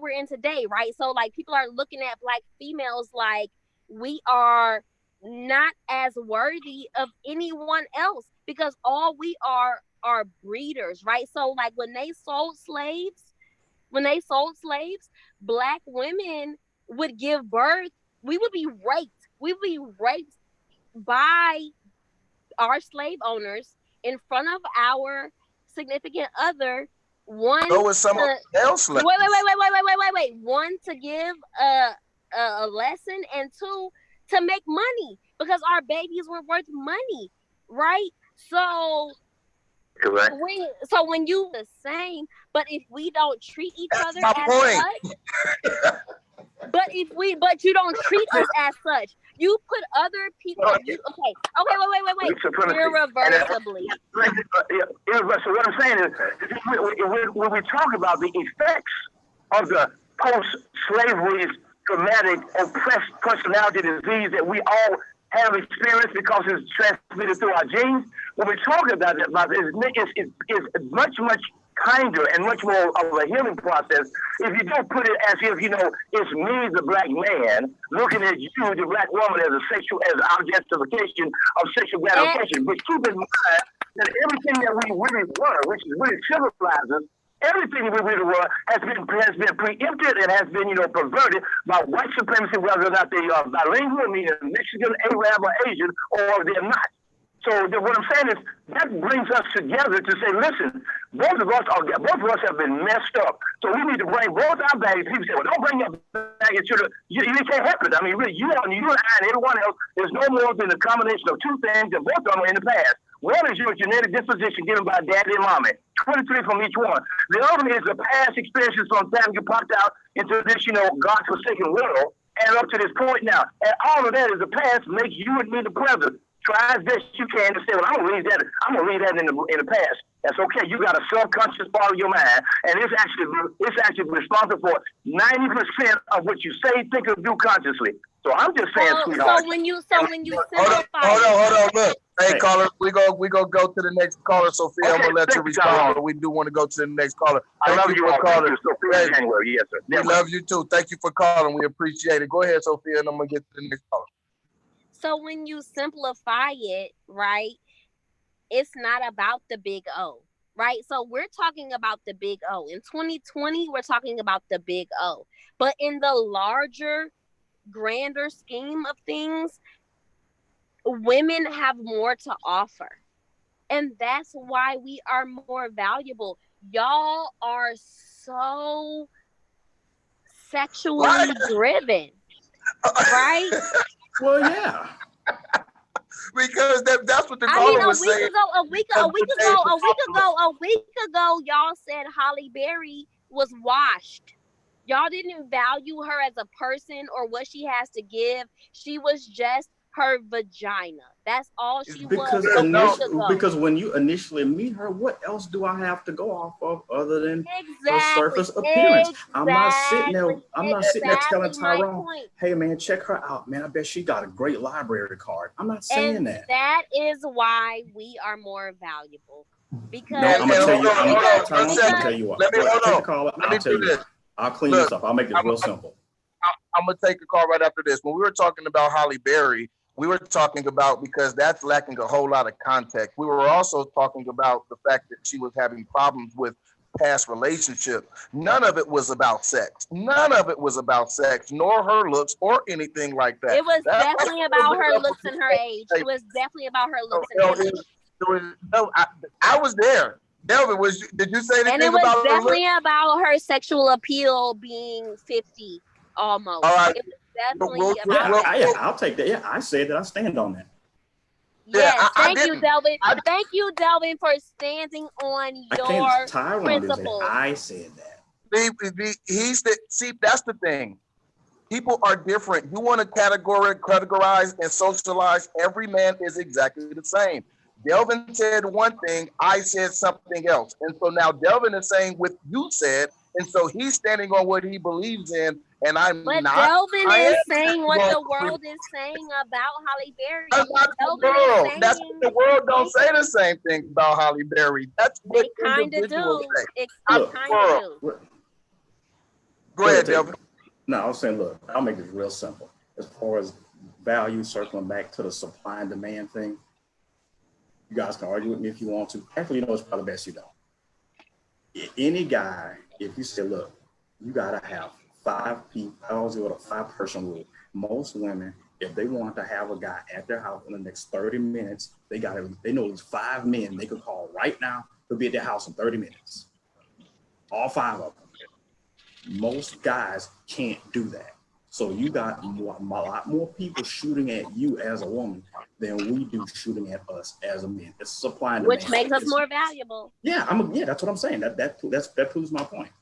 we're in today, right? So like people are looking at black females like we are not as worthy of anyone else because all we are breeders, right? So like when they sold slaves, black women would give birth. We would be raped by our slave owners in front of our significant other. One, someone else. Wait. One, to give a lesson, and two, to make money because our babies were worth money, right? So, correct. When you the same, but if we don't treat each other as such. But you don't treat us as such. You put other people. Wait. Irreversibly. So what I'm saying is, when we talk about the effects of the post-slavery traumatic oppressed personality disease that we all have experienced because it's transmitted through our genes, when we talk about it, it's much kinder and much more of a healing process if you don't put it as if, it's me, the black man, looking at you, the black woman, as an objectification of sexual gratification. But keep in mind that everything that we really were, which is really civilizes, everything we really were has been preempted and has been, perverted by white supremacy, whether or not they are bilingual, meaning Mexican, Arab, or Asian, or they're not. So what I'm saying is that brings us together to say, listen, both of us have been messed up. So we need to bring both our baggage. People say, well, don't bring your baggage to you can't help it. I mean, really, you and I and everyone else is no more than a combination of two things, and both of them are in the past. One is your genetic disposition given by daddy and mommy, 23 from each one. The other is the past experiences from the time you popped out into this, God-forsaken world, and up to this point now. And all of that is the past, make you and me the present. Try as best you can to say, well, I'm gonna leave that in the past. That's okay. You got a subconscious part of your mind, and it's actually responsible for 90% of what you say, think, or do consciously. So I'm just saying, sweetheart. So when you simplify, hold on, look. Hey, caller, we go to the next caller, Sophia. Okay, I'm gonna let you respond, but we do want to go to the next caller. I love you all. Calling. Sophia January, yes, sir. We love you too. Thank you for calling. We appreciate it. Go ahead, Sophia, and I'm gonna get to the next caller. so when you simplify it, right, it's not about the big O, right? So we're talking about the big O. In 2020, we're talking about the big O. But in the larger, grander scheme of things, women have more to offer. And that's why we are more valuable. Y'all are so sexually driven, right? Well, yeah. Because that's what the caller was saying. A week ago, y'all said Halle Berry was washed. Y'all didn't value her as a person or what she has to give. She was just her vagina. That's all she was. Because when you initially meet her, what else do I have to go off of other than her surface appearance? I'm not sitting there telling Tyrone, hey man, check her out, man. I bet she got a great library card. I'm not saying that. That is why we are more valuable. Because I'm gonna tell you what. I'll clean this up. I'll make it real simple. I'm gonna take a call right after this. When we were talking about Halle Berry, we were talking about, because that's lacking a whole lot of context. We were also talking about the fact that she was having problems with past relationship. None of it was about sex. None of it was about sex, nor her looks or anything like that. It was definitely about her looks and her age. It was definitely about her looks and age. I was there. Delvin, did you say anything about her? And it was definitely about her sexual appeal being 50 almost. All right. It was definitely about I'll take that. Yeah, I said that. I stand on that. Yes, thank you, Delvin. Thank you, Delvin, for standing on your principles. I said that. See, that's the thing. People are different. You want to categorize and socialize. Every man is exactly the same. Delvin said one thing, I said something else. And so now Delvin is saying what you said, and so he's standing on what he believes in, and I'm but not. Delvin is saying what the world is saying about Halle Berry. That's not the world. That's what the world don't say the same thing about Halle Berry. That's what they kind of do. It kind of do. Go ahead, Delvin. No, I was saying, look, I'll make this real simple. As far as value, circling back to the supply and demand thing, you guys can argue with me if you want to. Actually, it's probably best you don't. Any guy, if you say, look, you got to have 5 people, I always go with a 5-person rule. Most women, if they want to have a guy at their house in the next 30 minutes, they know there's 5 men they could call right now to be at their house in 30 minutes. All 5 of them. Most guys can't do that. So you got a lot more people shooting at you as a woman than we do shooting at us as a man. It's supply and demand. Which makes us more valuable. Yeah, that's what I'm saying. That proves my point.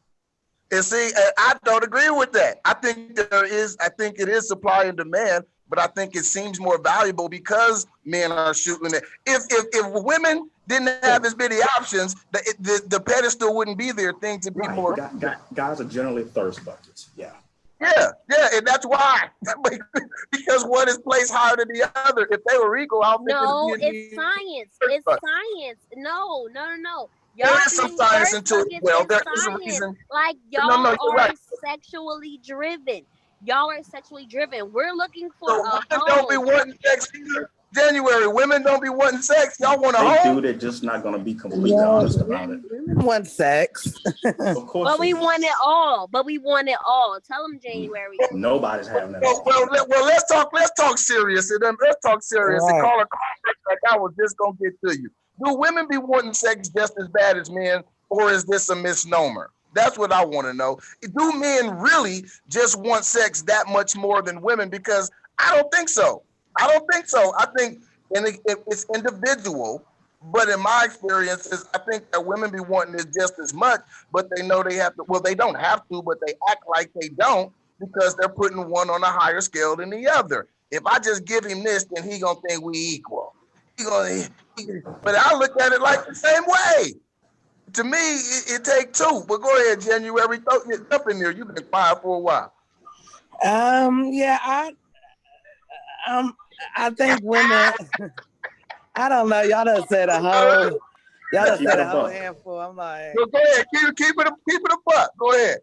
And see, I don't agree with that. I think it is supply and demand, but I think it seems more valuable because men are shooting it. If women didn't have as many options, the pedestal wouldn't be there. Things would be more. Guys are generally thirst buckets. Yeah. Yeah, and that's why. Because one is placed higher than the other. If they were equal, I don't think it's science. It's science. No. Y'all There is some being science first into look it. at Well, this there is a science. reason. Like No, y'all no, you're are right. sexually driven. Y'all are sexually driven. We're looking for So a women don't be home. wanting sex either. January, women don't be wanting sex. Y'all want a They home? do. They're just not going to be completely Yeah, honest about it. women want sex. Of course, But we they do. want it all. But we want it all. Tell them January. Nobody's having that. Well, let's talk serious. And then let's talk serious. And Right. call like I was just gonna get to you. Do women be wanting sex just as bad as men, or is this a misnomer? That's what I want to know. Do men really just want sex that much more than women? Because I don't think so. I don't think so. I think it's individual. But in my experiences, I think that women be wanting it just as much, but they know they have to. Well, they don't have to, but they act like they don't because they're putting one on a higher scale than the other. If I just give him this, then he gonna think we equal. But I look at it like the same way. To me, it take two. But go ahead, January. Get up in there. You've been quiet for a while. Yeah, I think women. I don't know. Y'all done said a whole. Y'all done said a whole handful. I'm like. Go ahead. Keep it a buck. Go ahead.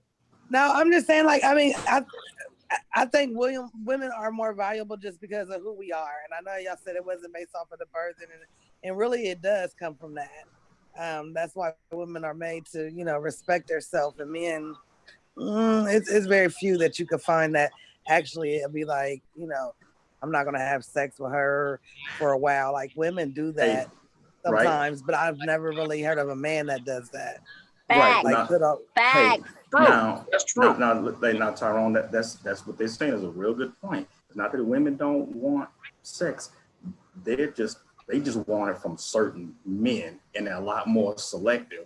No, I'm just saying. Like, I mean, I think women are more valuable just because of who we are. And I know y'all said it wasn't based off of the birth, and really it does come from that. That's why women are made to, respect themselves, and men, it's very few that you can find that actually it'll be like, I'm not gonna have sex with her for a while. Like women do that sometimes, but I've never really heard of a man that does that. Right. Like, Facts. Now, that's true. Now, Tyrone, that's what they're saying is a real good point. It's not that women don't want sex; they just want it from certain men, and they're a lot more selective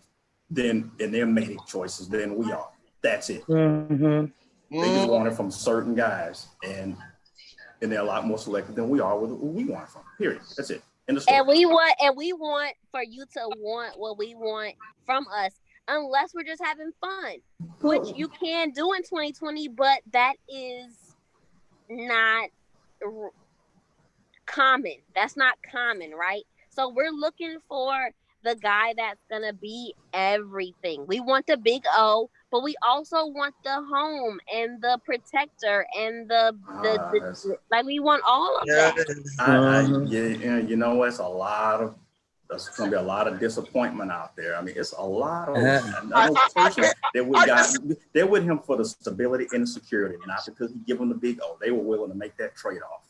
in their mating choices than we are. That's it. Mm-hmm. They just want it from certain guys, and they're a lot more selective than we are with who we want it from. Period. That's it. In the story. And we want for you to want what we want from us, unless we're just having fun, which you can do in 2020, but that is not common. That's not common, right? So we're looking for the guy that's gonna be everything. We want the big O, but we also want the home and the protector and the like we want all of that. There's going to be a lot of disappointment out there. I mean, it's a lot of another person they're with him for the stability and the security, not because he give them the big O. They were willing to make that trade-off.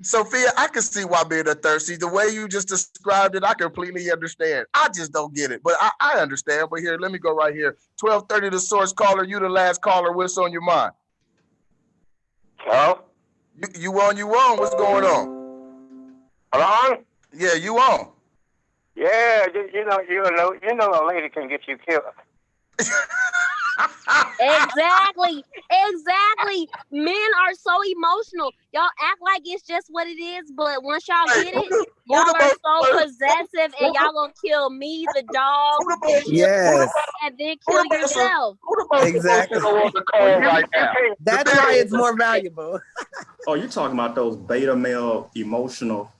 Sophia, I can see why men are thirsty. The way you just described it, I completely understand. I just don't get it, but I understand. But here, let me go right here. 1230, the source caller. You the last caller. What's on your mind? Hello? You on. What's going on? Hello? Yeah, you on. Yeah, you know a lady can get you killed. Exactly. Men are so emotional. Y'all act like it's just what it is, but once y'all get it, y'all are so possessive, and y'all gonna kill me, the dog, yes, and then kill yourself. Exactly. That's why it's more valuable. Oh, you're talking about those beta male emotional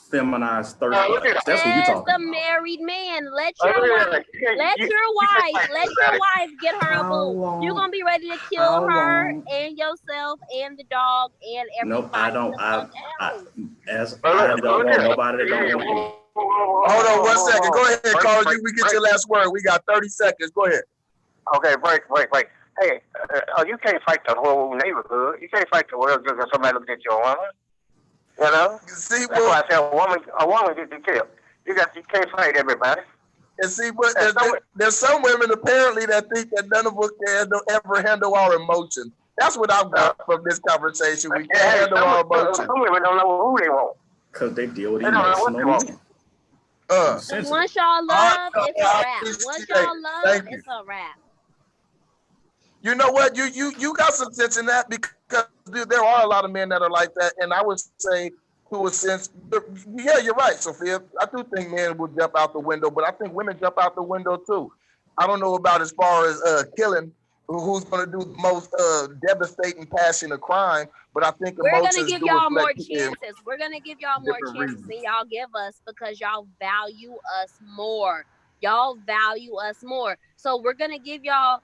feminized thirst. That's what you're talking the about. married man. Let your wife get her a boo. You're gonna be ready to kill her and yourself and the dog and everybody. Nope, I don't. I don't want nobody that don't want. Hold on 1 second. Go ahead, caller. We get your last word. We got 30 seconds. Go ahead. Okay, break. Hey, you can't fight the whole neighborhood. You can't fight the world just because somebody looked at your woman. You know? See, that's why I say a woman gets you killed. You can't fight everybody. And see, but there's some women apparently that think that none of us can ever handle our emotions. That's what I've got from this conversation. We can't handle our emotions. Some women don't know who they want. Because they deal with emotional men. Once y'all love, it's a wrap. Once y'all love, it's a wrap. You know what? You got some sense in that because there are a lot of men that are like that, and I would say, to a sense, yeah, you're right, Sophia. I do think men will jump out the window, but I think women jump out the window too. I don't know about as far as killing, who's going to do the most devastating passion of crime, but I think we're going to give y'all more chances. We're going to give y'all more chances than y'all give us because y'all value us more. Y'all value us more. So we're gonna give y'all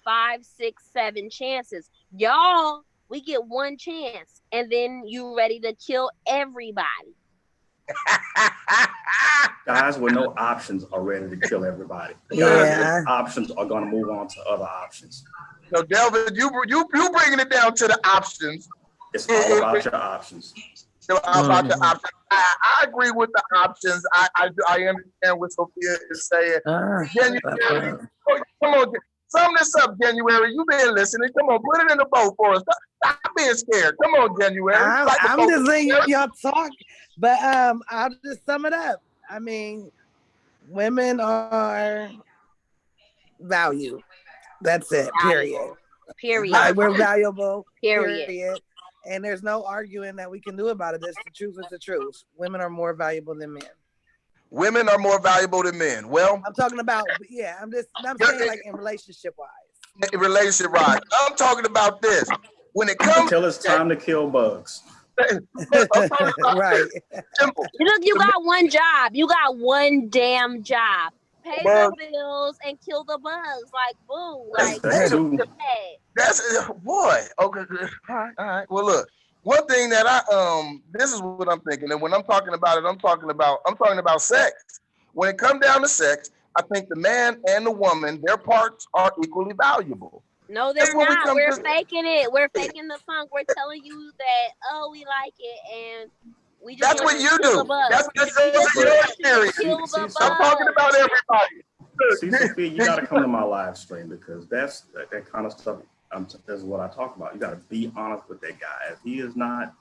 5, 6, 7 chances. Y'all, we get one chance, and then you ready to kill everybody. Guys with no options are ready to kill everybody. Guys Yeah. with options are going to move on to other options. So Delvin, you bringing it down to the options. It's all about your options. About the options. I agree with the options. I understand what Sophia is saying. January, come on, sum this up, January. You've been listening. Come on, put it in the boat for us. Stop being scared. Come on, January. I'm just letting y'all talk, but I'll just sum it up. I mean, women are valued. That's it. Period. Period. We're valuable. Period. And there's no arguing that we can do about it. That's the truth. Is the truth. Women are more valuable than men. Women are more valuable than men. Well, I'm talking about, yeah. I'm saying like in relationship wise. Relationship wise. I'm talking about this. When it comes until it's time to kill bugs. Right. Look, you got one job. You got one damn job. Pay the bills and kill the bugs. Like, boo. Like, that's boy. Okay. All right. Well, look. One thing that this is what I'm thinking, and when I'm talking about it, I'm talking about sex. When it comes down to sex, I think the man and the woman, their parts are equally valuable. No, they're not. We're faking it. We're faking the funk. We're telling you that, oh, we like it, and we just. That's what you do. That's your experience. I'm talking about everybody. See, Sophia, you got to come to my live stream because that kind of stuff. That's what I talk about. You got to be honest with that guy. If he is not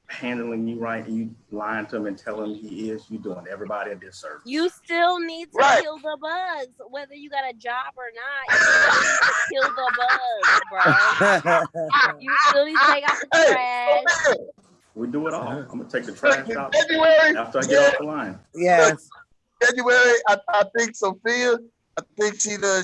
handling you right and you lying to him and tell him he is, you doing everybody a disservice. You still need to kill the bugs, whether you got a job or not. You need to kill the bugs, bro. You still need to take out the trash. We do it all. I'm gonna take the trash out after I get off the line. Yes. January, I think Sophia, I think she done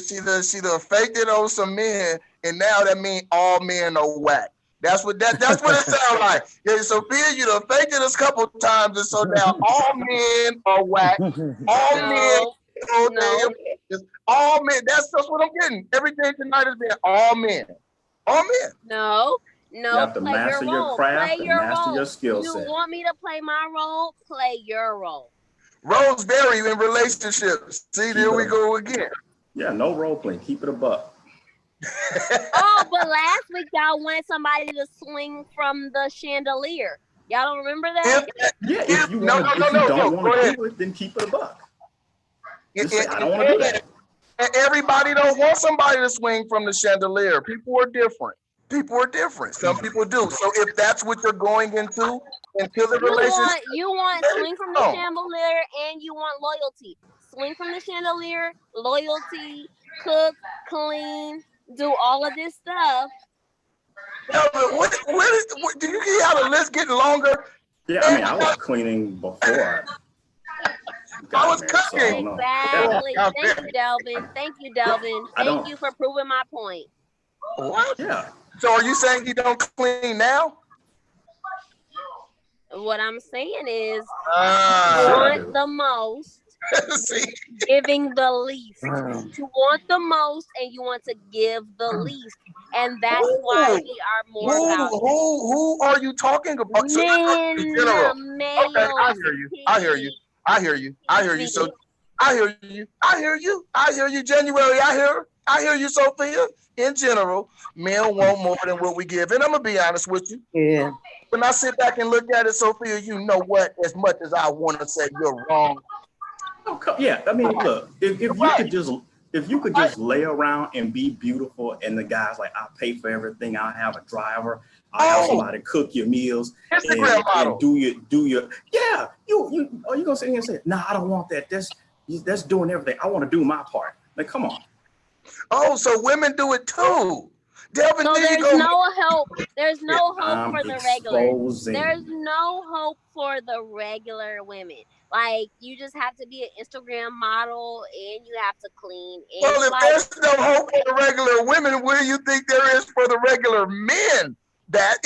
faked it on some men, and now that means all men are whack. That's what it sounds like. Yeah, Sophia, you done faked it a couple times, and so now all men are whack. All men. That's what I'm getting. Everything tonight has been all men. All men. No. You have to master your craft and master your skill set. You want me to play my role? Play your role. Roles vary in relationships. See, there we go again. Yeah, no role playing. Keep it a buck. Oh, but last week y'all wanted somebody to swing from the chandelier. Y'all don't remember that? If you don't want to do it, then keep it a buck. I don't want to do that. Everybody don't want somebody to swing from the chandelier. People are different. Some people do. So if that's what you're going into the relationship, you want swing from the chandelier and you want loyalty. Swing from the chandelier, loyalty, cook, clean, do all of this stuff. What do you see how the list getting longer? Yeah, I mean, I was cleaning before. I was cooking. Exactly. Thank you, Delvin. Thank you for proving my point. What? Yeah. So are you saying you don't clean now? What I'm saying is you want the most, giving the least. You want the most and you want to give the least. And that's why we are more valuable. Who are you talking about? Men, males. Okay, I hear you. So I hear you, January. I hear you, Sophia. In general, men want more than what we give. And I'm going to be honest with you. Yeah. When I sit back and look at it, Sophia, you know what? As much as I want to say you're wrong. Yeah, I mean, look, if you could just lay around and be beautiful, and the guy's like, I'll pay for everything. I'll have a driver. I'll have somebody cook your meals and do your. Yeah, you gonna sit here and say, nah, I don't want that. That's doing everything. I want to do my part. Like, come on. Oh, so women do it too. Delvin, so there's no hope. There's no hope for the regular. There's no hope for the regular women. Like, you just have to be an Instagram model and you have to clean. And well, if there's no hope for the regular women, what do you think there is for the regular men? That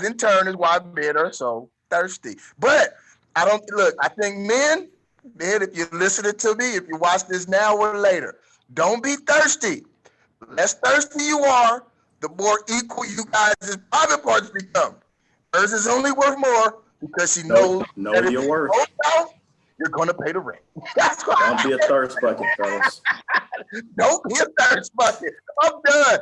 in turn is why men are so thirsty. But I think men Man, if you're listening to me, if you watch this now or later, don't be thirsty. The less thirsty you are, the more equal you guys' private parts become. Hers is only worth more because she knows that if your you worth. go south, you're gonna pay the rent. That's why. Don't be a thirst bucket, fellas. Don't be a thirst bucket. I'm done.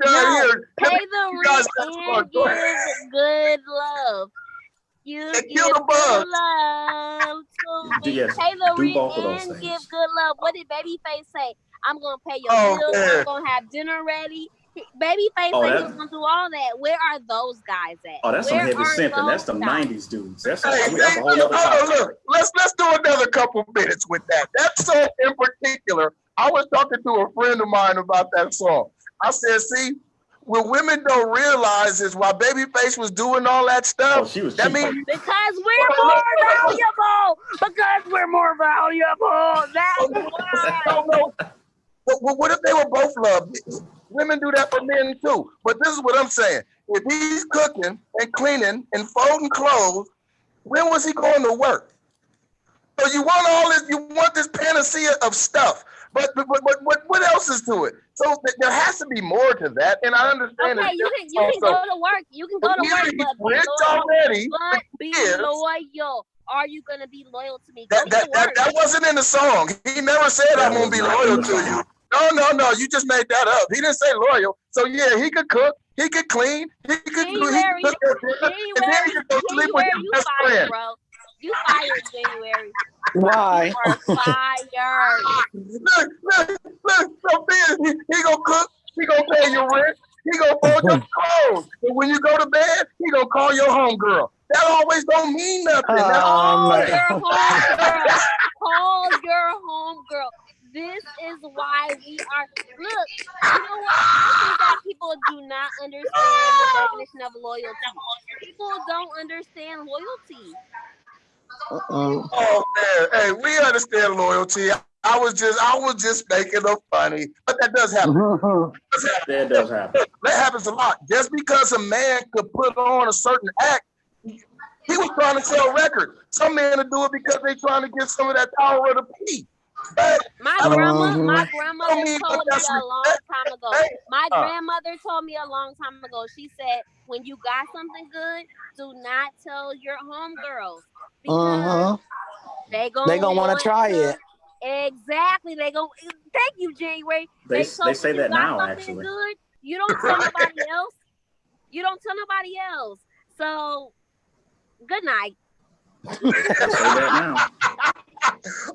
No, Here. pay the rent and give good love. You And give kill the good bugs. love to me. Yes, Pay the do both of rent those and things. give good love. What did Babyface say? I'm gonna pay your Oh, bills. man. I'm gonna have dinner ready. Babyface Oh, said he that- was gonna do all that. Where are those guys at? Oh, that's some Where heavy are simping. That's those the guys? 90s dudes. That's a Hey, whole other topic. look, let's do another couple minutes with that. That song in particular, I was talking to a friend of mine about that song. I said, see, what women don't realize is while Babyface was doing all that stuff, she was that cheating. means Because we're more valuable. Because we're more valuable. That's why. But what if they were both loved? Women do that for men too. But this is what I'm saying. If he's cooking and cleaning and folding clothes, when was he going to work? So you want all this, you want this panacea of stuff. But what else is to it? So there has to be more to that. And I understand Okay, it's you can different go also. to work. You can go to work, He's but be rich loyal. already. But be Yes. loyal. Are you gonna be loyal to me? Go to That work. wasn't in the song. He never said That I'm gonna was be not in loyal the to song. you. No, you just made that up. He didn't say loyal. So yeah, he could cook, he could clean, he could January, cook your dinner, and then he could go sleep with January, your you best fired, friend. bro. You fired, January. Why? You are fired. Look, so then he gonna cook, he gonna pay your rent, he gonna fold your clothes. And when you go to bed, he gonna call your homegirl. That always don't mean nothing. Call your homegirl. Call your homegirl. This is why we are. Look, you know what? I think that people do not understand the definition of loyalty. People don't understand loyalty. Oh man, hey, we understand loyalty. I was just making them funny, but that does happen. That does happen. That happens a lot. Just because a man could put on a certain act, he was trying to sell records. Some men will do it because they're trying to get some of that power of the P. My grandmother told me a long time ago. My grandmother told me a long time ago. She said, when you got something good, do not tell your homegirls because they gonna want to try it. Exactly. They go. Thank you, January. They say that now, actually. Good, you don't tell nobody else. You don't tell nobody else. So, good night. Say that now.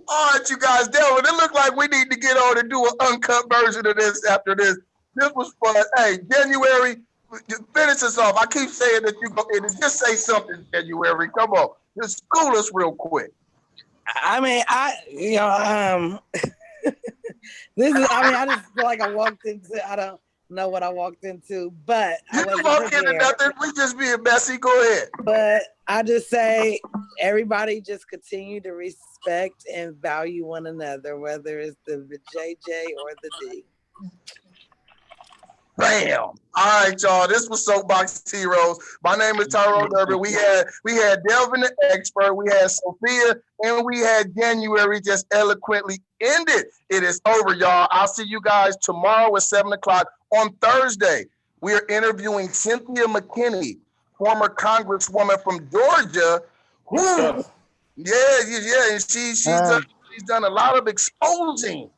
All right, you guys, Delvin, it looked like we need to get on and do an uncut version of this after this. This was fun. Hey, January, finish us off. I keep saying that you go in and just say something, January. Come on. Just school us real quick. I mean, this is, I just feel like I walked into, I don't know what I walked into, but I wasn't walk into prepared. nothing. We just being messy. Go ahead. But I just say, everybody just continue to respect and value one another, whether it's the JJ or the D. Bam! All right, y'all. This was Soapbox Heroes. My name is Tyrone Durbin. We had Delvin the expert, we had Sophia, and we had January just eloquently ended. It is over, y'all. I'll see you guys tomorrow at 7:00. On Thursday, we are interviewing Cynthia McKinney, former Congresswoman from Georgia. Who, and she's done a lot of exposing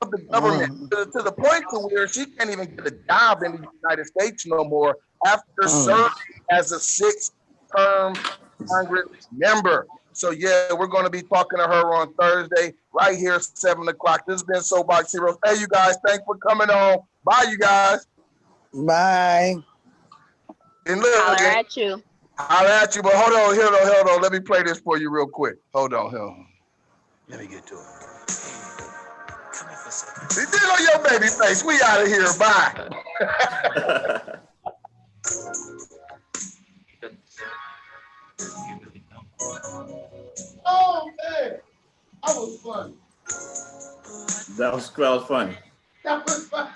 of the government to the point to where she can't even get a job in the United States no more after serving as a 6-term Congress member. So yeah, we're going to be talking to her on Thursday right here at 7:00. This has been Soapbox Heroes. Hey, you guys, thanks for coming on. Bye, you guys. Bye. And look, Holler at you. Holler at you, but hold on. Let me play this for you real quick. Hold on. Let me get to it. You did on your baby face. We out of here. Bye. Oh man, that was fun. That was funny. That was fun.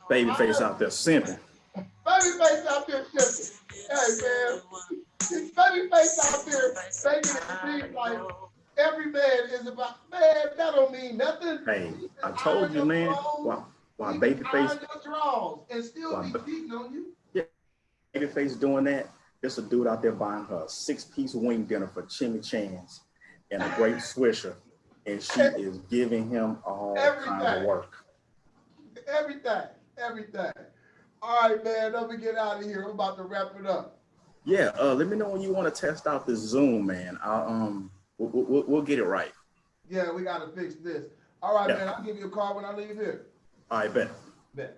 Babyface out there simping. Babyface out there simping. Hey man. Babyface out there making it seem like every man is about, man, that don't mean nothing. Hey, I told you, man. Why Babyface? And still be cheating on you. Yeah, Babyface doing that. There's a dude out there buying her a 6-piece wing dinner for chimichangas and a grape Swisher, and she is giving him all kind of work. Everything. All right, man. Let me get out of here. I'm about to wrap it up. Yeah. Let me know when you want to test out this Zoom, man. We'll get it right. Yeah, we gotta fix this. All right, man. I'll give you a call when I leave here. All right, bet. Bet.